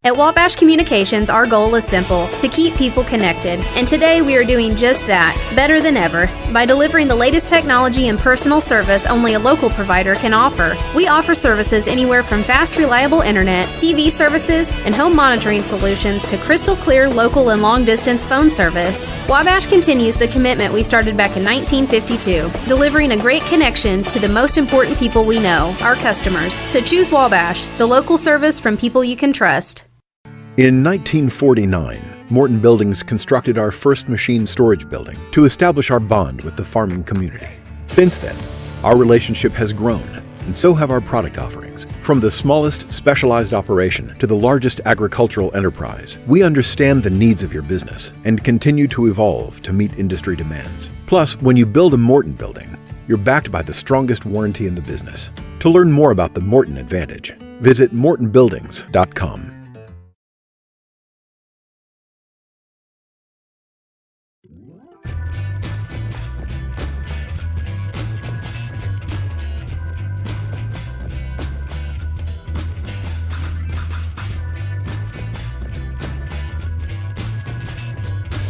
At Wabash Communications, our goal is simple, to keep people connected. And today we are doing just that, better than ever, by delivering the latest technology and personal service only a local provider can offer. We offer services anywhere from fast, reliable internet, TV services, and home monitoring solutions to crystal clear local and long-distance phone service. Wabash continues the commitment we started back in 1952, delivering a great connection to the most important people we know, our customers. So choose Wabash, the local service from people you can trust. In 1949, Morton Buildings constructed our first machine storage building to establish our bond with the farming community. Since then, our relationship has grown, and so have our product offerings. From the smallest specialized operation to the largest agricultural enterprise, we understand the needs of your business and continue to evolve to meet industry demands. Plus, when you build a Morton building, you're backed by the strongest warranty in the business. To learn more about the Morton Advantage, visit mortonbuildings.com.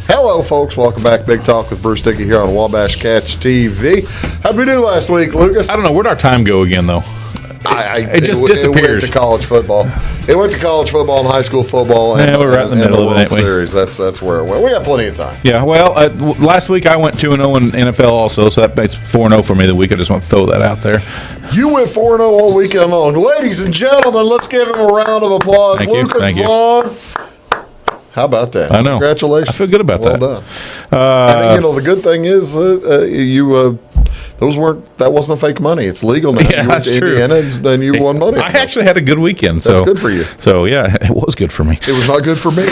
Hello, folks. Welcome back. Big Talk with Bruce Dickey here on Wabash Catch TV. How'd we do last week, Lucas? I don't know. Where'd our time go again, though? It just disappears. It went to college football. It went to college football and high school football. And, we're right in the middle of it, ain't we? Series. That's where it went. We got plenty of time. Yeah, well, last week I went 2-0 in NFL also, so that makes 4-0 for me the week. I just want to throw that out there. You went 4-0 all weekend long. Ladies and gentlemen, let's give him a round of applause. Thank Lucas Vaughan. How about that? I know. Congratulations. I feel good about that. Well done. I think the good thing is that wasn't fake money. It's legal now. Yeah, you went to Indiana and you won money. I actually had a good weekend. That's good for you. So yeah, it was good for me. It was not good for me.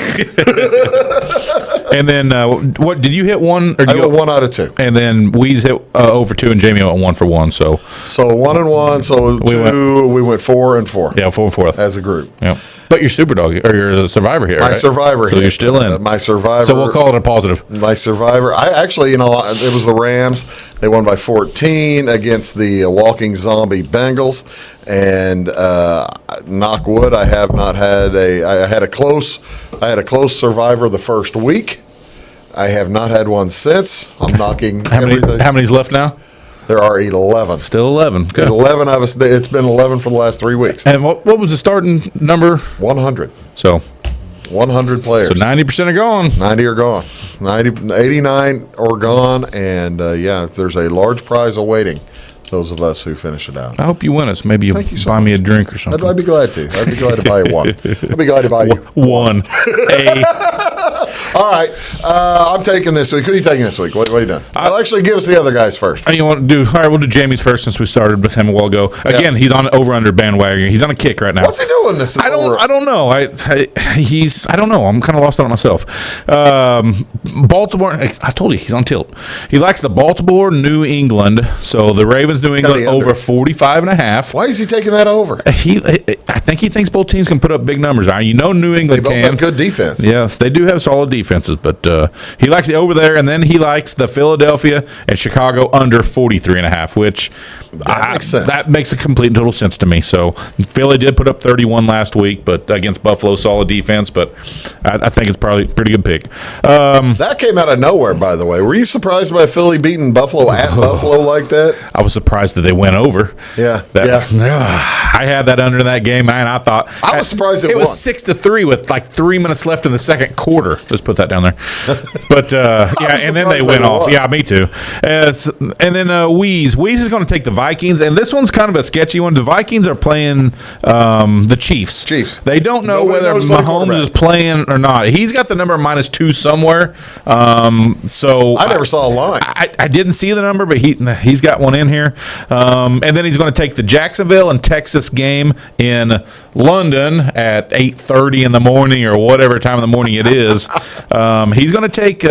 And then what did you hit one? Or I went 1 out of 2. And then Weeze hit over 2, and Jamie went 1 for 1. So 1 and 1. So we went 4 and 4. Yeah, 4 and 4 as a group. Yep. But you're Superdog, or you're a Survivor here, My right? Survivor So hit. you're still in. My Survivor. So we'll call it a positive. My Survivor. I actually, it was the Rams. They won by 14 against the walking zombie Bengals. And knock wood, I have not had I had a close Survivor the first week. I have not had one since. I'm knocking everything. How many's left now? There are 11. Still 11. Good. 11 of us. It's been 11 for the last 3 weeks. And what was the starting number? 100. So 100 players. So 90% are gone. 90 are gone. 89 are gone. And there's a large prize awaiting those of us who finish it out. I hope you win us. Maybe you Thank you so buy me a much. drink or something. I'd be glad to. I'd be glad to buy you one. I'd be glad to buy you One. All right. I'm taking this week. Who are you taking this week? What are you doing? I'll actually give us the other guys first. You want to do? All right, we'll do Jamie's first since we started with him a while ago. Again, he's on over/under bandwagon. He's on a kick right now. What's he doing this? I don't know. I don't know. I'm kind of lost on it myself. Baltimore. I told you he's on tilt. He likes the Baltimore, New England. So the Ravens, New England over 45.5. Why is he taking that over? I think he thinks both teams can put up big numbers. New England They both can. have good defense. Yeah, they do have solid defenses, but he likes the over there, and then he likes the Philadelphia and Chicago under 43.5, which makes sense. That makes a complete and total sense to me. So Philly did put up 31 last week, but against Buffalo, solid defense. But I think it's probably a pretty good pick. That came out of nowhere, by the way. Were you surprised by Philly beating Buffalo at Buffalo like that? I was surprised that they went over. Yeah, I had that under that game, man. I thought I was surprised it was won. 6-3 with like 3 minutes left in the second quarter. Let's put that down there. But and then they surprised went they off. won. Yeah, me too. And then Weeze is going to take the Vikings, and this one's kind of a sketchy one. The Vikings are playing the Chiefs. They don't know Nobody whether knows their Mahomes quarterback. is playing or not. He's got the number -2 somewhere. So I never saw a line. I didn't see the number, but he's got one in here. And then he's going to take the Jacksonville and Texas game in London at 8:30 in the morning or whatever time in the morning it is. He's going to take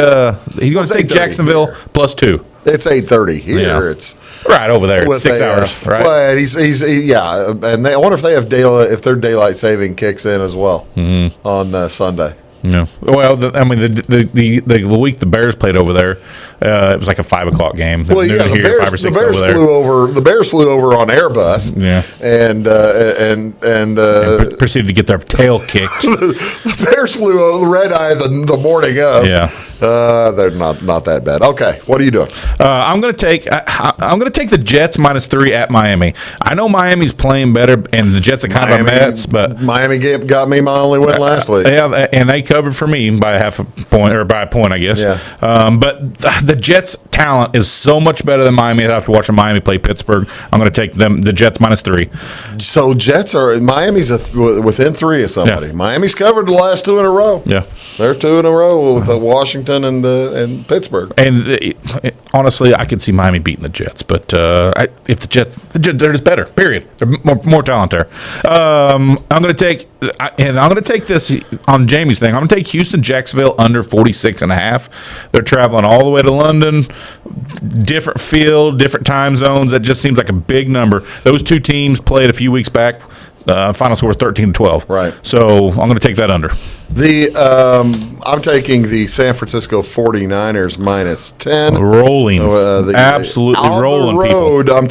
Jacksonville +2. It's 8:30 here. Yeah. It's right over there. It's with 6 hours, right? But and I wonder if they have their daylight saving kicks in as well on Sunday. Yeah. Well, the week the Bears played over there, it was like a 5 o'clock game. Well, yeah, Noon here, 5 or 6 the Bears over there. The Bears flew over on Airbus. Yeah. And proceeded to get their tail kicked. the Bears flew over the red eye the morning of. Yeah. They're not that bad. Okay, what are you doing? I'm going to take the Jets -3 at Miami. I know Miami's playing better, and the Jets are kind of a mess, but Miami got me my only win last week. Yeah, and they covered for me by half a point or by a point, I guess. Yeah. But the Jets' talent is so much better than Miami. After watching Miami play Pittsburgh, I'm going to take the Jets -3. So Miami's within 3 of somebody. Yeah. Miami's covered the last 2 in a row. Yeah. They're 2 in a row with Washington and Pittsburgh. And honestly, I could see Miami beating the Jets, but if the Jets, they're just better. Period. They're more talent there. I'm going to take this on Jamie's thing. I'm going to take Houston, Jacksonville under 46.5. They're traveling all the way to London, different field, different time zones. That just seems like a big number. Those two teams played a few weeks back. Final score was 13-12. Right. So I'm going to take that under. I'm taking the San Francisco 49ers -10. Rolling. Absolutely on rolling, the road, people. I'm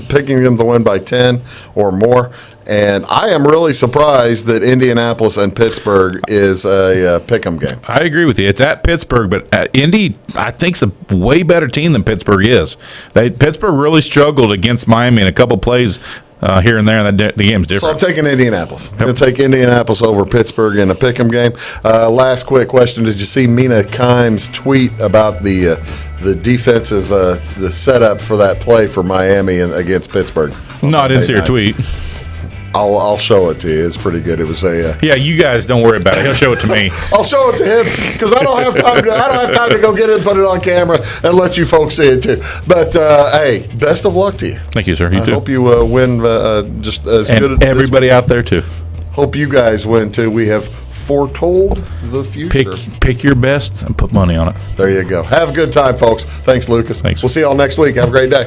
picking them to win by 10 or more. And I am really surprised that Indianapolis and Pittsburgh is a pick-em game. I agree with you. It's at Pittsburgh, but Indy, I think, is a way better team than Pittsburgh is. Pittsburgh really struggled against Miami in a couple plays here and there, and the game's different. So I'm taking Indianapolis. I'm going to take Indianapolis over Pittsburgh in a pick'em game. Last quick question: did you see Mina Kimes' tweet about the defensive the setup for that play for Miami against Pittsburgh? No, I didn't see her tweet. I'll show it to you. It's pretty good. It was yeah. You guys don't worry about it. He'll show it to me. I'll show it to him because I don't have time. I don't have time to go get it and put it on camera and let you folks see it too. But hey, best of luck to you. Thank you, sir. You I too. hope you win just as and good. Everybody out there too. Hope you guys win too. We have foretold the future. Pick your best and put money on it. There you go. Have a good time, folks. Thanks, Lucas. Thanks. We'll see y'all next week. Have a great day.